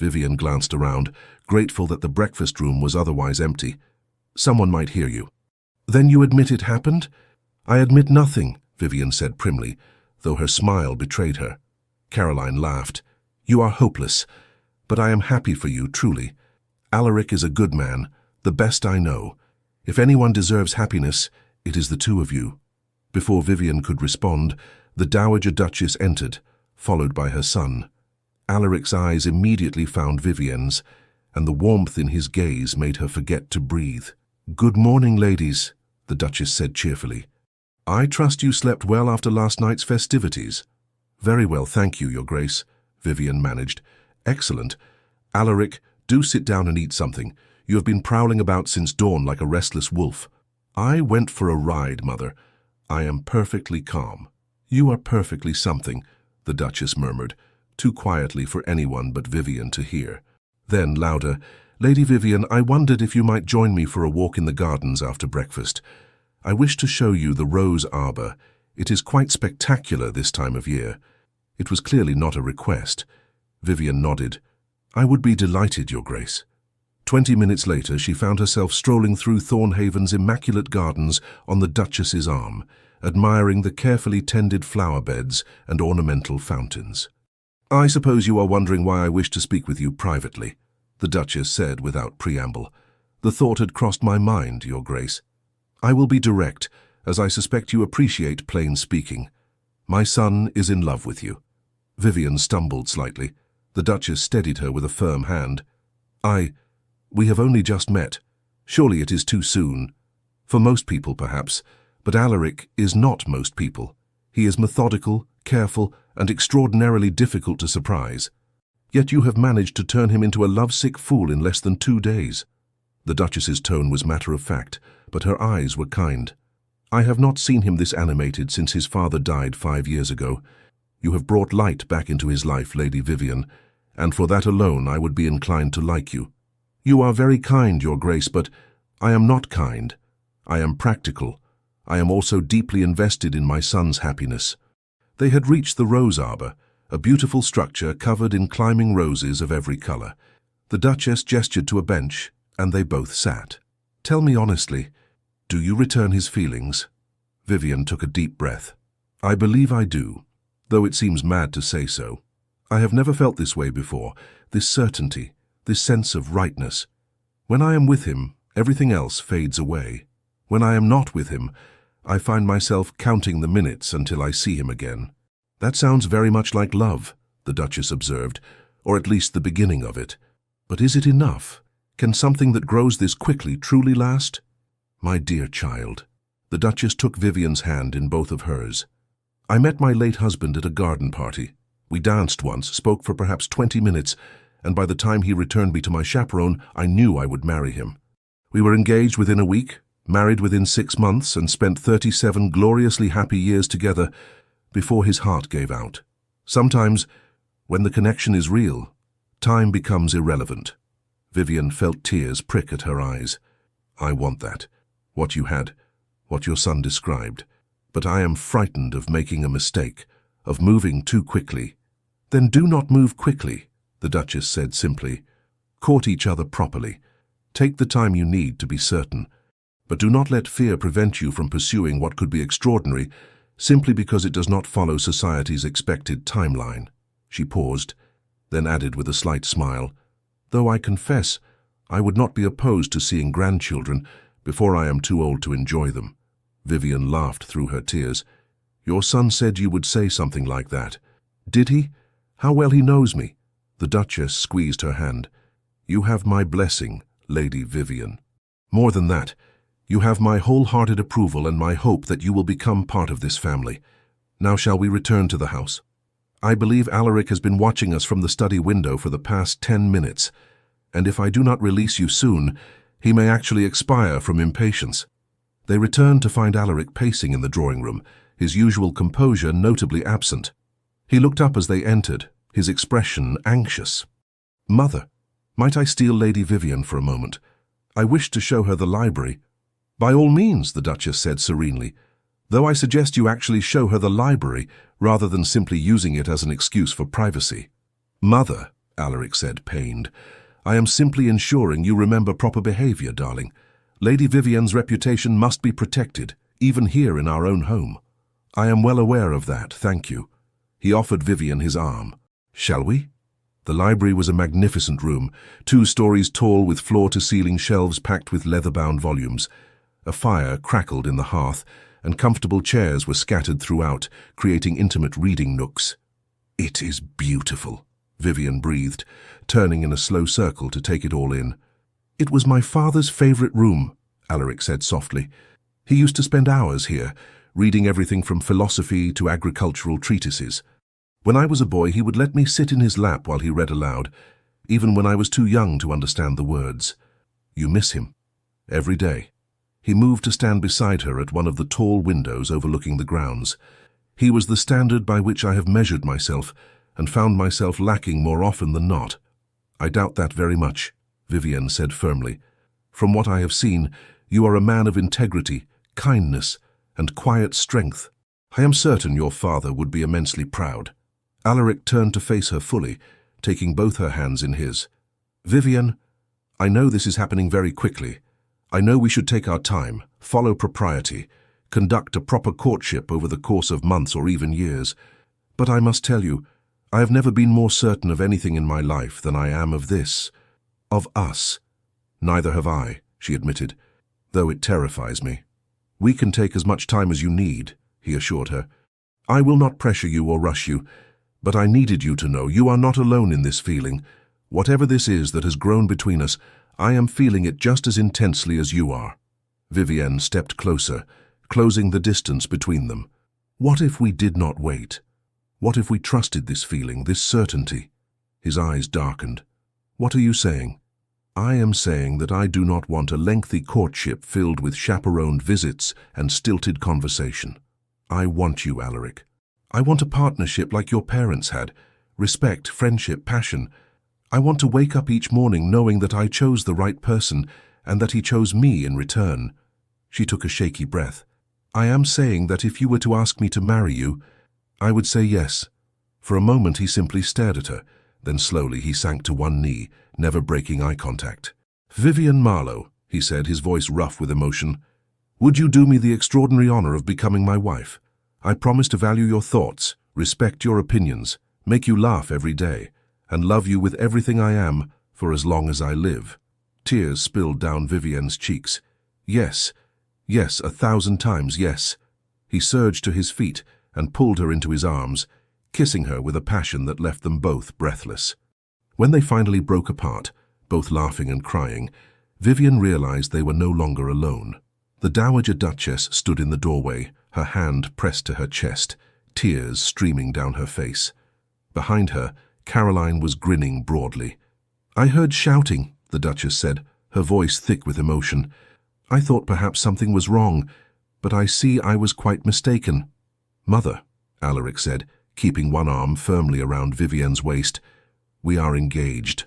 Vivienne glanced around, grateful that the breakfast room was otherwise empty. "Someone might hear you." "Then you admit it happened?" "I admit nothing," Vivienne said primly, though her smile betrayed her. Caroline laughed. "You are hopeless, but I am happy for you, truly. Alaric is a good man, the best I know. If anyone deserves happiness, it is the two of you." Before Vivienne could respond, The Dowager Duchess entered, followed by her son. Alaric's eyes immediately found Vivienne's, and the warmth in his gaze made her forget to breathe. "Good morning, ladies," the Duchess said cheerfully. "I trust you slept well after last night's festivities." "Very well, thank you, Your Grace," Vivienne managed. "Excellent. Alaric, do sit down and eat something. You have been prowling about since dawn like a restless wolf." "I went for a ride, Mother. I am perfectly calm." "You are perfectly something," the Duchess murmured, too quietly for anyone but Vivienne to hear. Then, louder, "Lady Vivienne, I wondered if you might join me for a walk in the gardens after breakfast. I wish to show you the rose arbor. It is quite spectacular this time of year." It was clearly not a request. Vivienne nodded. "I would be delighted, Your Grace." 20 minutes later, she found herself strolling through Thornhaven's immaculate gardens on the Duchess's arm, admiring the carefully tended flower beds and ornamental fountains. "I suppose you are wondering why I wish to speak with you privately," the Duchess said without preamble. "The thought had crossed my mind, Your Grace. I will be direct, as I suspect you appreciate plain speaking. My son is in love with you." Vivienne stumbled slightly. The Duchess steadied her with a firm hand. We have only just met. Surely it is too soon. For most people, perhaps, but Alaric is not most people. He is methodical, careful, and extraordinarily difficult to surprise. Yet you have managed to turn him into a lovesick fool in less than 2 days." The Duchess's tone was matter-of-fact, but her eyes were kind. "I have not seen him this animated since his father died 5 years ago. You have brought light back into his life, Lady Vivienne, and for that alone I would be inclined to like you." "You are very kind, Your Grace, but I am not kind. I am practical. I am also deeply invested in my son's happiness." They had reached the rose arbor, a beautiful structure covered in climbing roses of every color. The Duchess gestured to a bench, and they both sat. "Tell me honestly, do you return his feelings?" Vivienne took a deep breath. "I believe I do, though it seems mad to say so. I have never felt this way before, this certainty, this sense of rightness. When I am with him, everything else fades away. When I am not with him, I find myself counting the minutes until I see him again." "That sounds very much like love," the Duchess observed, "or at least the beginning of it. But is it enough? Can something that grows this quickly truly last?" "My dear child," the Duchess took Vivienne's hand in both of hers. "I met my late husband at a garden party. We danced once, spoke for perhaps 20 minutes, and by the time he returned me to my chaperone, I knew I would marry him. We were engaged within a week, married within 6 months, and spent 37 gloriously happy years together before his heart gave out. Sometimes, when the connection is real, time becomes irrelevant." Vivienne felt tears prick at her eyes. "I want that, what you had, what your son described. But I am frightened of making a mistake, of moving too quickly." "Then do not move quickly," the Duchess said simply. "Court each other properly. Take the time you need to be certain. But do not let fear prevent you from pursuing what could be extraordinary simply because it does not follow society's expected timeline." She paused, then added with a slight smile, "Though I confess, I would not be opposed to seeing grandchildren before I am too old to enjoy them." Vivienne laughed through her tears. "Your son said you would say something like that." "Did he? How well he knows me." The Duchess squeezed her hand. "You have my blessing, Lady Vivienne. More than that, you have my wholehearted approval and my hope that you will become part of this family. Now shall we return to the house? I believe Alaric has been watching us from the study window for the past 10 minutes, and if I do not release you soon, he may actually expire from impatience." They returned to find Alaric pacing in the drawing room, his usual composure notably absent. He looked up as they entered, his expression anxious. "Mother, might I steal Lady Vivienne for a moment? I wish to show her the library." "By all means," the Duchess said serenely, "though I suggest you actually show her the library rather than simply using it as an excuse for privacy." "Mother," Alaric said, pained, "I am simply ensuring you remember proper behavior, darling. Lady Vivienne's reputation must be protected, even here in our own home." "I am well aware of that, thank you." He offered Vivienne his arm. "Shall we?" The library was a magnificent room, 2 stories tall with floor-to-ceiling shelves packed with leather-bound volumes. A fire crackled in the hearth, and comfortable chairs were scattered throughout, creating intimate reading nooks. "It is beautiful," Vivian breathed, turning in a slow circle to take it all in. "It was my father's favorite room," Alaric said softly. "He used to spend hours here, reading everything from philosophy to agricultural treatises. When I was a boy, he would let me sit in his lap while he read aloud, even when I was too young to understand the words." "You miss him?" "Every day." He moved to stand beside her at one of the tall windows overlooking the grounds. "He was the standard by which I have measured myself, and found myself lacking more often than not." "I doubt that very much," Vivian said firmly. "From what I have seen, you are a man of integrity, kindness, and quiet strength. I am certain your father would be immensely proud." Alaric turned to face her fully, taking both her hands in his. "Vivian, I know this is happening very quickly. I know we should take our time, follow propriety, conduct a proper courtship over the course of months or even years. But I must tell you, I have never been more certain of anything in my life than I am of this. Of us." "Neither have I," she admitted, "though it terrifies me." "We can take as much time as you need," he assured her. "I will not pressure you or rush you, but I needed you to know you are not alone in this feeling. Whatever this is that has grown between us, I am feeling it just as intensely as you are." Vivienne stepped closer, closing the distance between them. "What if we did not wait? What if we trusted this feeling, this certainty?" His eyes darkened. "What are you saying?" "I am saying that I do not want a lengthy courtship filled with chaperoned visits and stilted conversation. I want you, Alaric. I want a partnership like your parents had, respect, friendship, passion. I want to wake up each morning knowing that I chose the right person and that he chose me in return." She took a shaky breath. "I am saying that if you were to ask me to marry you, I would say yes." For a moment he simply stared at her, then slowly he sank to one knee, never breaking eye contact. "Vivian Marlowe," he said, his voice rough with emotion, "would you do me the extraordinary honor of becoming my wife? I promise to value your thoughts, respect your opinions, make you laugh every day, and love you with everything I am for as long as I live." Tears spilled down Vivienne's cheeks. "Yes, yes, 1,000 times yes." He surged to his feet and pulled her into his arms, kissing her with a passion that left them both breathless. When they finally broke apart, both laughing and crying, Vivian realized they were no longer alone. The Dowager Duchess stood in the doorway, her hand pressed to her chest, tears streaming down her face. Behind her, Caroline was grinning broadly. "I heard shouting," the Duchess said, her voice thick with emotion. "I thought perhaps something was wrong, but I see I was quite mistaken." "Mother," Alaric said, keeping one arm firmly around Vivienne's waist, "we are engaged."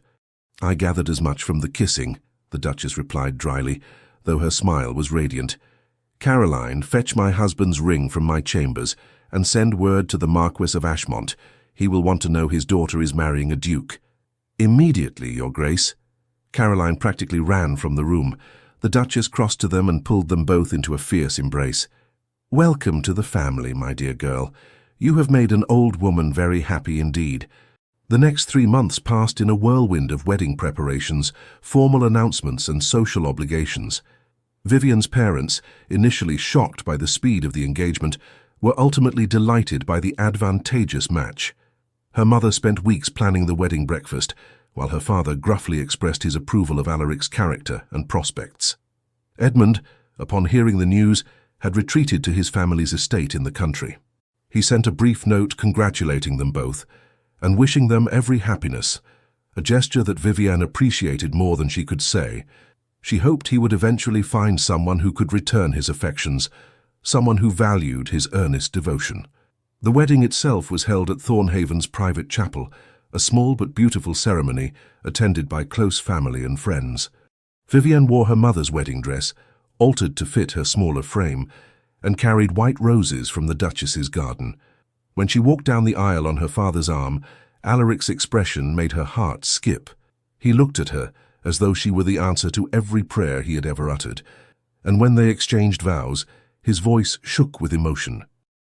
"I gathered as much from the kissing," the Duchess replied dryly, though her smile was radiant. "Caroline, fetch my husband's ring from my chambers and send word to the Marquis of Ashmont. He will want to know his daughter is marrying a duke." "Immediately, Your Grace." Caroline practically ran from the room. The Duchess crossed to them and pulled them both into a fierce embrace. "Welcome to the family, my dear girl. You have made an old woman very happy indeed." The next 3 months passed in a whirlwind of wedding preparations, formal announcements and social obligations. Vivian's parents, initially shocked by the speed of the engagement, were ultimately delighted by the advantageous match. Her mother spent weeks planning the wedding breakfast, while her father gruffly expressed his approval of Alaric's character and prospects. Edmund, upon hearing the news, had retreated to his family's estate in the country. He sent a brief note congratulating them both and wishing them every happiness, a gesture that Vivian appreciated more than she could say. She hoped he would eventually find someone who could return his affections, someone who valued his earnest devotion. The wedding itself was held at Thornhaven's private chapel, a small but beautiful ceremony attended by close family and friends. Vivian wore her mother's wedding dress, altered to fit her smaller frame, and carried white roses from the Duchess's garden. When she walked down the aisle on her father's arm, Alaric's expression made her heart skip. He looked at her as though she were the answer to every prayer he had ever uttered, and when they exchanged vows, his voice shook with emotion.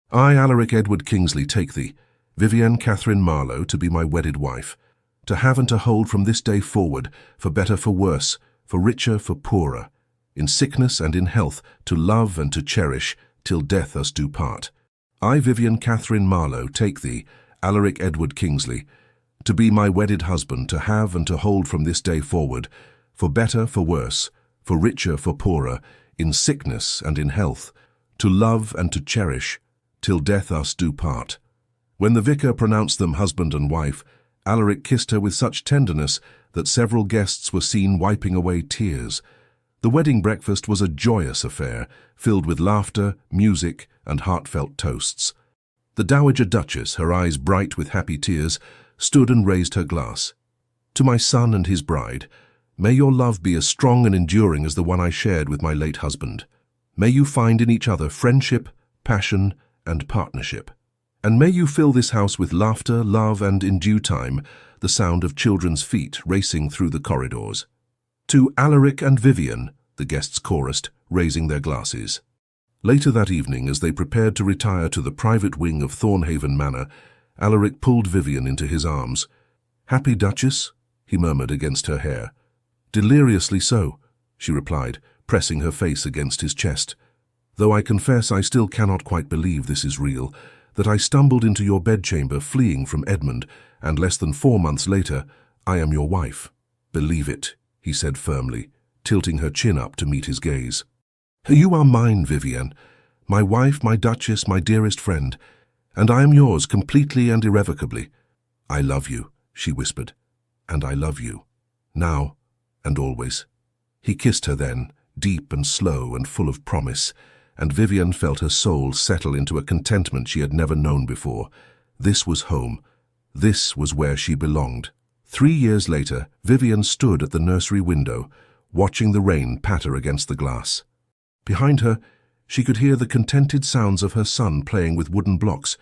"I, Alaric Edward Kingsley, take thee, Vivian Catherine Marlowe, to be my wedded wife, to have and to hold from this day forward, for better, for worse, for richer, for poorer, in sickness and in health, to love and to cherish, till death us do part. I, Vivian Catherine Marlowe, take thee, Alaric Edward Kingsley, to be my wedded husband, to have and to hold from this day forward, for better, for worse, for richer, for poorer, in sickness and in health, to love and to cherish, till death us do part. When the vicar pronounced them husband and wife, Alaric kissed her with such tenderness that several guests were seen wiping away tears. The wedding breakfast was a joyous affair, filled with laughter, music, and heartfelt toasts. The Dowager Duchess, her eyes bright with happy tears, stood and raised her glass. To my son and his bride, may your love be as strong and enduring as the one I shared with my late husband. May you find in each other friendship, passion, and partnership. And may you fill this house with laughter, love, and, in due time, the sound of children's feet racing through the corridors. To Alaric and Vivian, the guests chorused, raising their glasses. Later that evening, as they prepared to retire to the private wing of Thornhaven Manor, Alaric pulled Vivian into his arms. "Happy, Duchess?" he murmured against her hair. "Deliriously so," she replied, pressing her face against his chest. "Though I confess I still cannot quite believe this is real, that I stumbled into your bedchamber fleeing from Edmund, and less than 4 months later, I am your wife. Believe it," he said firmly, tilting her chin up to meet his gaze. "You are mine, Vivian, my wife, my Duchess, my dearest friend, and I am yours completely and irrevocably. I love you," she whispered, "and I love you, now and always." He kissed her then, deep and slow and full of promise, and Vivian felt her soul settle into a contentment she had never known before. This was home. This was where she belonged. 3 years later, Vivian stood at the nursery window, watching the rain patter against the glass. Behind her, she could hear the contented sounds of her son playing with wooden blocks,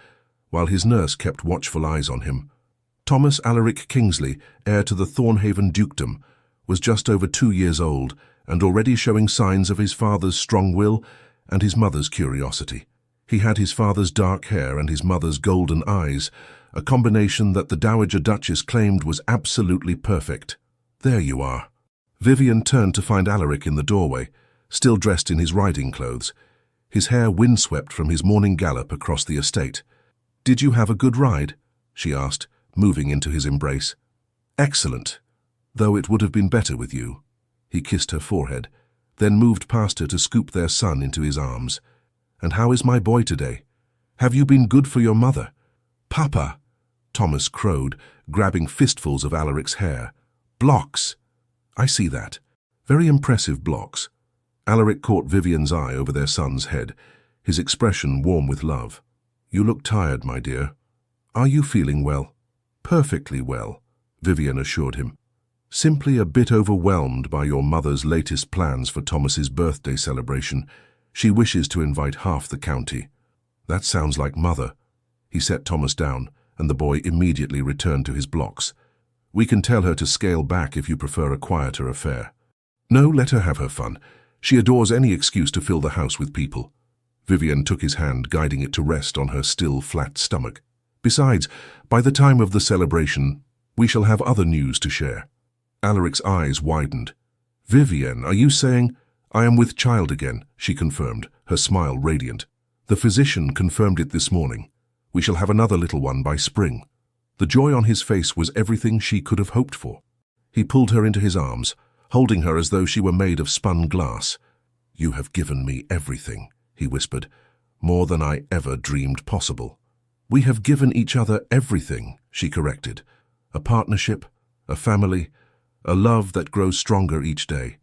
while his nurse kept watchful eyes on him. Thomas Alaric Kingsley, heir to the Thornhaven dukedom, was just over 2 years old and already showing signs of his father's strong will and his mother's curiosity. He had his father's dark hair and his mother's golden eyes, a combination that the Dowager Duchess claimed was absolutely perfect. "There you are." Vivian turned to find Alaric in the doorway, still dressed in his riding clothes, his hair windswept from his morning gallop across the estate. "Did you have a good ride?" she asked, moving into his embrace. "Excellent, though it would have been better with you." He kissed her forehead, then moved past her to scoop their son into his arms. "And how is my boy today? Have you been good for your mother?" "Papa," Thomas crowed, grabbing fistfuls of Alaric's hair. "Blocks." "I see that. Very impressive blocks." Alaric caught Vivian's eye over their son's head, his expression warm with love. "You look tired, my dear. Are you feeling well?" "Perfectly well," Vivian assured him. "Simply a bit overwhelmed by your mother's latest plans for Thomas's birthday celebration. She wishes to invite half the county." "That sounds like Mother." He set Thomas down, and the boy immediately returned to his blocks. "We can tell her to scale back if you prefer a quieter affair." "No, let her have her fun. She adores any excuse to fill the house with people." Vivian took his hand, guiding it to rest on her still flat stomach. "Besides, by the time of the celebration, we shall have other news to share." Alaric's eyes widened. "Vivian, are you saying—" "I am with child again," she confirmed, her smile radiant. "The physician confirmed it this morning. We shall have another little one by spring." The joy on his face was everything she could have hoped for. He pulled her into his arms, holding her as though she were made of spun glass. "You have given me everything," he whispered, "more than I ever dreamed possible." "We have given each other everything," she corrected. "A partnership, a family, a love that grows stronger each day.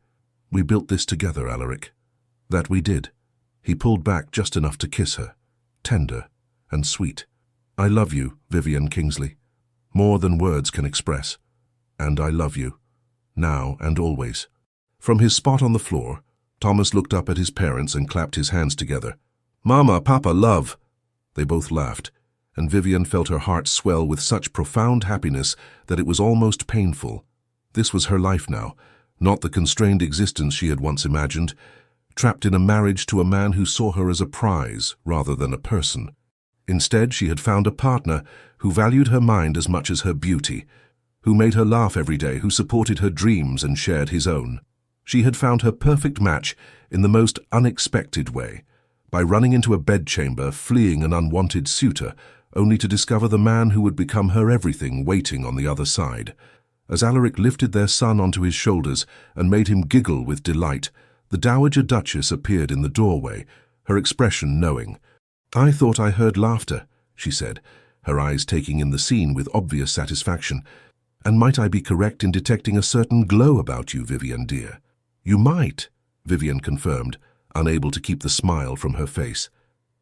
We built this together, Alaric." "That we did." He pulled back just enough to kiss her, tender and sweet. "I love you, Vivian Kingsley, more than words can express. And I love you, now and always." From his spot on the floor, Thomas looked up at his parents and clapped his hands together. "Mama, Papa, love!" They both laughed, and Vivian felt her heart swell with such profound happiness that it was almost painful. This was her life now, not the constrained existence she had once imagined, trapped in a marriage to a man who saw her as a prize rather than a person. Instead, she had found a partner who valued her mind as much as her beauty, who made her laugh every day, who supported her dreams and shared his own. She had found her perfect match in the most unexpected way, by running into a bedchamber, fleeing an unwanted suitor, only to discover the man who would become her everything waiting on the other side. As Alaric lifted their son onto his shoulders and made him giggle with delight, the Dowager Duchess appeared in the doorway, her expression knowing. "I thought I heard laughter," she said, her eyes taking in the scene with obvious satisfaction. "And might I be correct in detecting a certain glow about you, Vivian dear?" "You might," Vivian confirmed, unable to keep the smile from her face.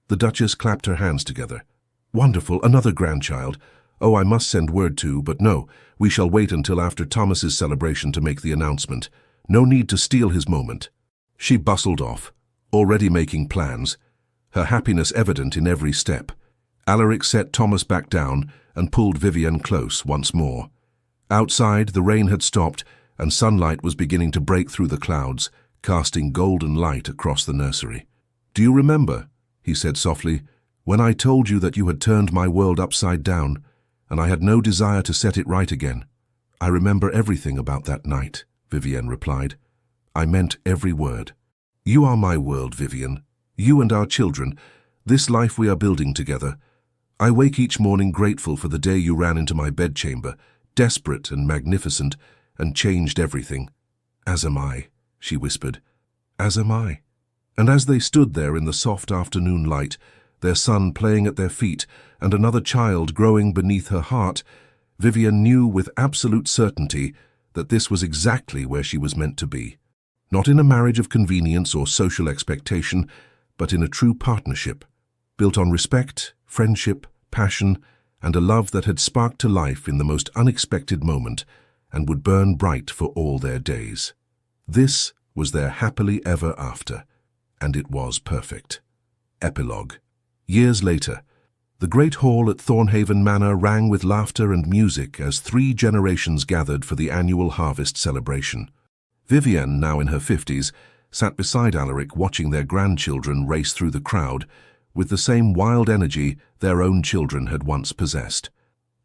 The Duchess clapped her hands together. "Wonderful, another grandchild. Oh, I must send word to, but no, we shall wait until after Thomas's celebration to make the announcement. No need to steal his moment." She bustled off, already making plans, her happiness evident in every step. Alaric set Thomas back down and pulled Vivian close once more. Outside, the rain had stopped, and sunlight was beginning to break through the clouds, casting golden light across the nursery. "Do you remember," he said softly, "when I told you that you had turned my world upside down, and I had no desire to set it right again?" "I remember everything about that night," Vivian replied. "I meant every word. You are my world, Vivian. You and our children, this life we are building together. I wake each morning grateful for the day you ran into my bedchamber, desperate and magnificent, and changed everything." "As am I," she whispered. "As am I." And as they stood there in the soft afternoon light, their son playing at their feet and another child growing beneath her heart, Vivian knew with absolute certainty that this was exactly where she was meant to be. Not in a marriage of convenience or social expectation, but in a true partnership, built on respect, friendship, passion, and a love that had sparked to life in the most unexpected moment and would burn bright for all their days. This was their happily ever after, and it was perfect. Epilogue. Years later, the great hall at Thornhaven Manor rang with laughter and music as 3 generations gathered for the annual harvest celebration. Vivian, now in her 50s, sat beside Alaric watching their grandchildren race through the crowd with the same wild energy their own children had once possessed.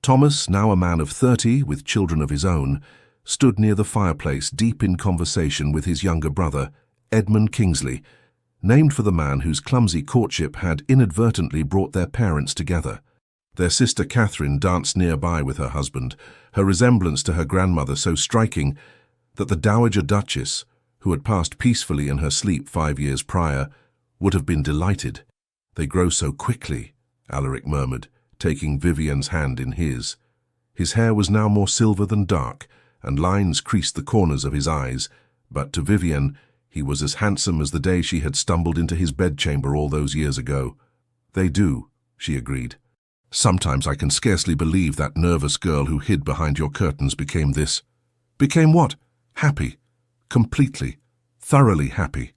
Thomas, now a man of 30 with children of his own, stood near the fireplace deep in conversation with his younger brother, Edmund Kingsley, named for the man whose clumsy courtship had inadvertently brought their parents together. Their sister Catherine danced nearby with her husband, her resemblance to her grandmother so striking that the Dowager Duchess, who had passed peacefully in her sleep 5 years prior, would have been delighted. "They grow so quickly," Alaric murmured, taking Vivian's hand in his. His hair was now more silver than dark, and lines creased the corners of his eyes, but to Vivian he was as handsome as the day she had stumbled into his bedchamber all those years ago. "They do," she agreed. "Sometimes I can scarcely believe that nervous girl who hid behind your curtains became this." "Became what?" "Happy. Completely. Thoroughly happy."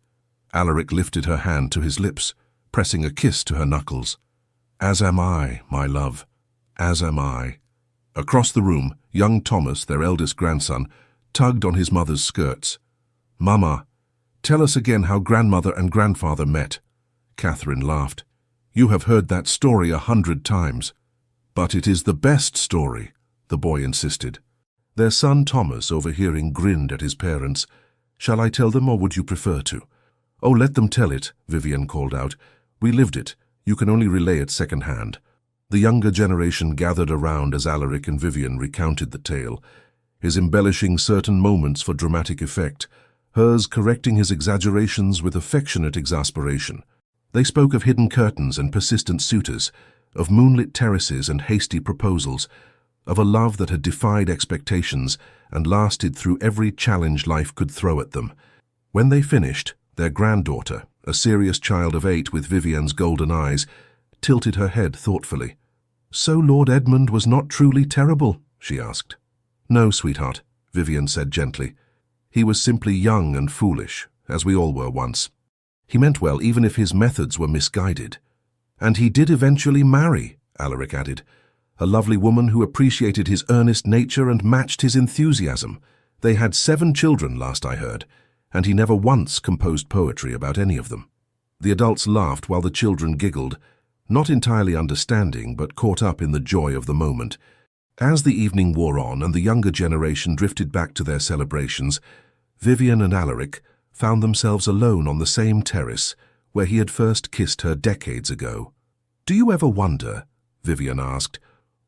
Alaric lifted her hand to his lips, pressing a kiss to her knuckles. "As am I, my love. As am I." Across the room, young Thomas, their eldest grandson, tugged on his mother's skirts. "Mama, tell us again how grandmother and grandfather met." Catherine laughed. "You have heard that story 100 times." "But it is the best story," the boy insisted. Their son Thomas, overhearing, grinned at his parents. "Shall I tell them, or would you prefer to?" "Oh, let them tell it," Vivian called out. "We lived it. You can only relay it second-hand." The younger generation gathered around as Alaric and Vivian recounted the tale, his embellishing certain moments for dramatic effect, hers correcting his exaggerations with affectionate exasperation. They spoke of hidden curtains and persistent suitors, of moonlit terraces and hasty proposals, of a love that had defied expectations and lasted through every challenge life could throw at them. When they finished, their granddaughter, a serious child of 8 with Vivian's golden eyes, tilted her head thoughtfully. "So Lord Edmund was not truly terrible?" she asked. "No, sweetheart," Vivian said gently. "He was simply young and foolish, as we all were once. He meant well even if his methods were misguided." "And he did eventually marry," Alaric added. "A lovely woman who appreciated his earnest nature and matched his enthusiasm. They had 7 children, last I heard, and he never once composed poetry about any of them." The adults laughed while the children giggled, not entirely understanding but caught up in the joy of the moment. As the evening wore on and the younger generation drifted back to their celebrations, Vivian and Alaric found themselves alone on the same terrace, where he had first kissed her decades ago. "Do you ever wonder," Vivian asked,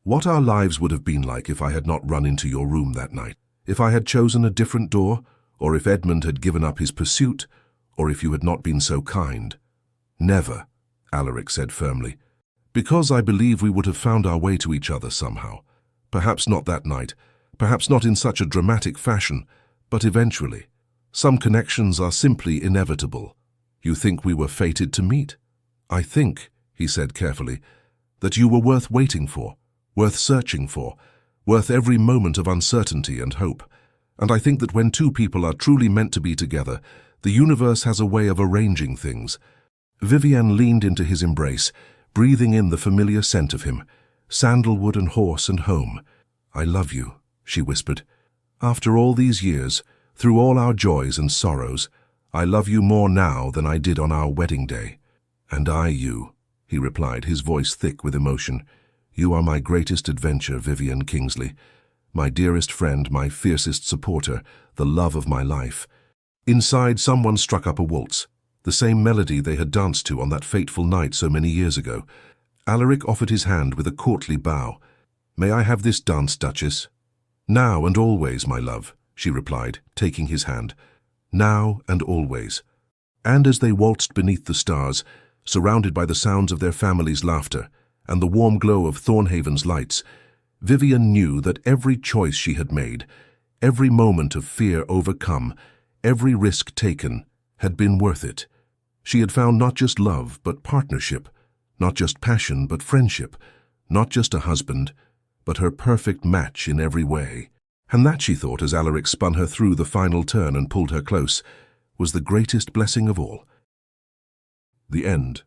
"what our lives would have been like if I had not run into your room that night? If I had chosen a different door, or if Edmund had given up his pursuit, or if you had not been so kind?" "Never," Alaric said firmly, "because I believe we would have found our way to each other somehow. Perhaps not that night, perhaps not in such a dramatic fashion, but eventually. Some connections are simply inevitable. You think we were fated to meet? I think," he said carefully, "that you were worth waiting for, worth searching for, worth every moment of uncertainty and hope. And I think that when two people are truly meant to be together, the universe has a way of arranging things." Vivian leaned into his embrace, breathing in the familiar scent of him, sandalwood and horse and home. "I love you," she whispered. "After all these years, through all our joys and sorrows, I love you more now than I did on our wedding day." "And I you," he replied, his voice thick with emotion. "You are my greatest adventure, Vivian Kingsley. My dearest friend, my fiercest supporter, the love of my life." Inside, someone struck up a waltz, the same melody they had danced to on that fateful night so many years ago. Alaric offered his hand with a courtly bow. "May I have this dance, Duchess?" "Now and always, my love," she replied, taking his hand. "Now and always." And as they waltzed beneath the stars, surrounded by the sounds of their family's laughter and the warm glow of Thornhaven's lights, Vivian knew that every choice she had made, every moment of fear overcome, every risk taken, had been worth it. She had found not just love, but partnership, not just passion, but friendship, not just a husband, but her perfect match in every way. And that, she thought as Alaric spun her through the final turn and pulled her close, was the greatest blessing of all. The end.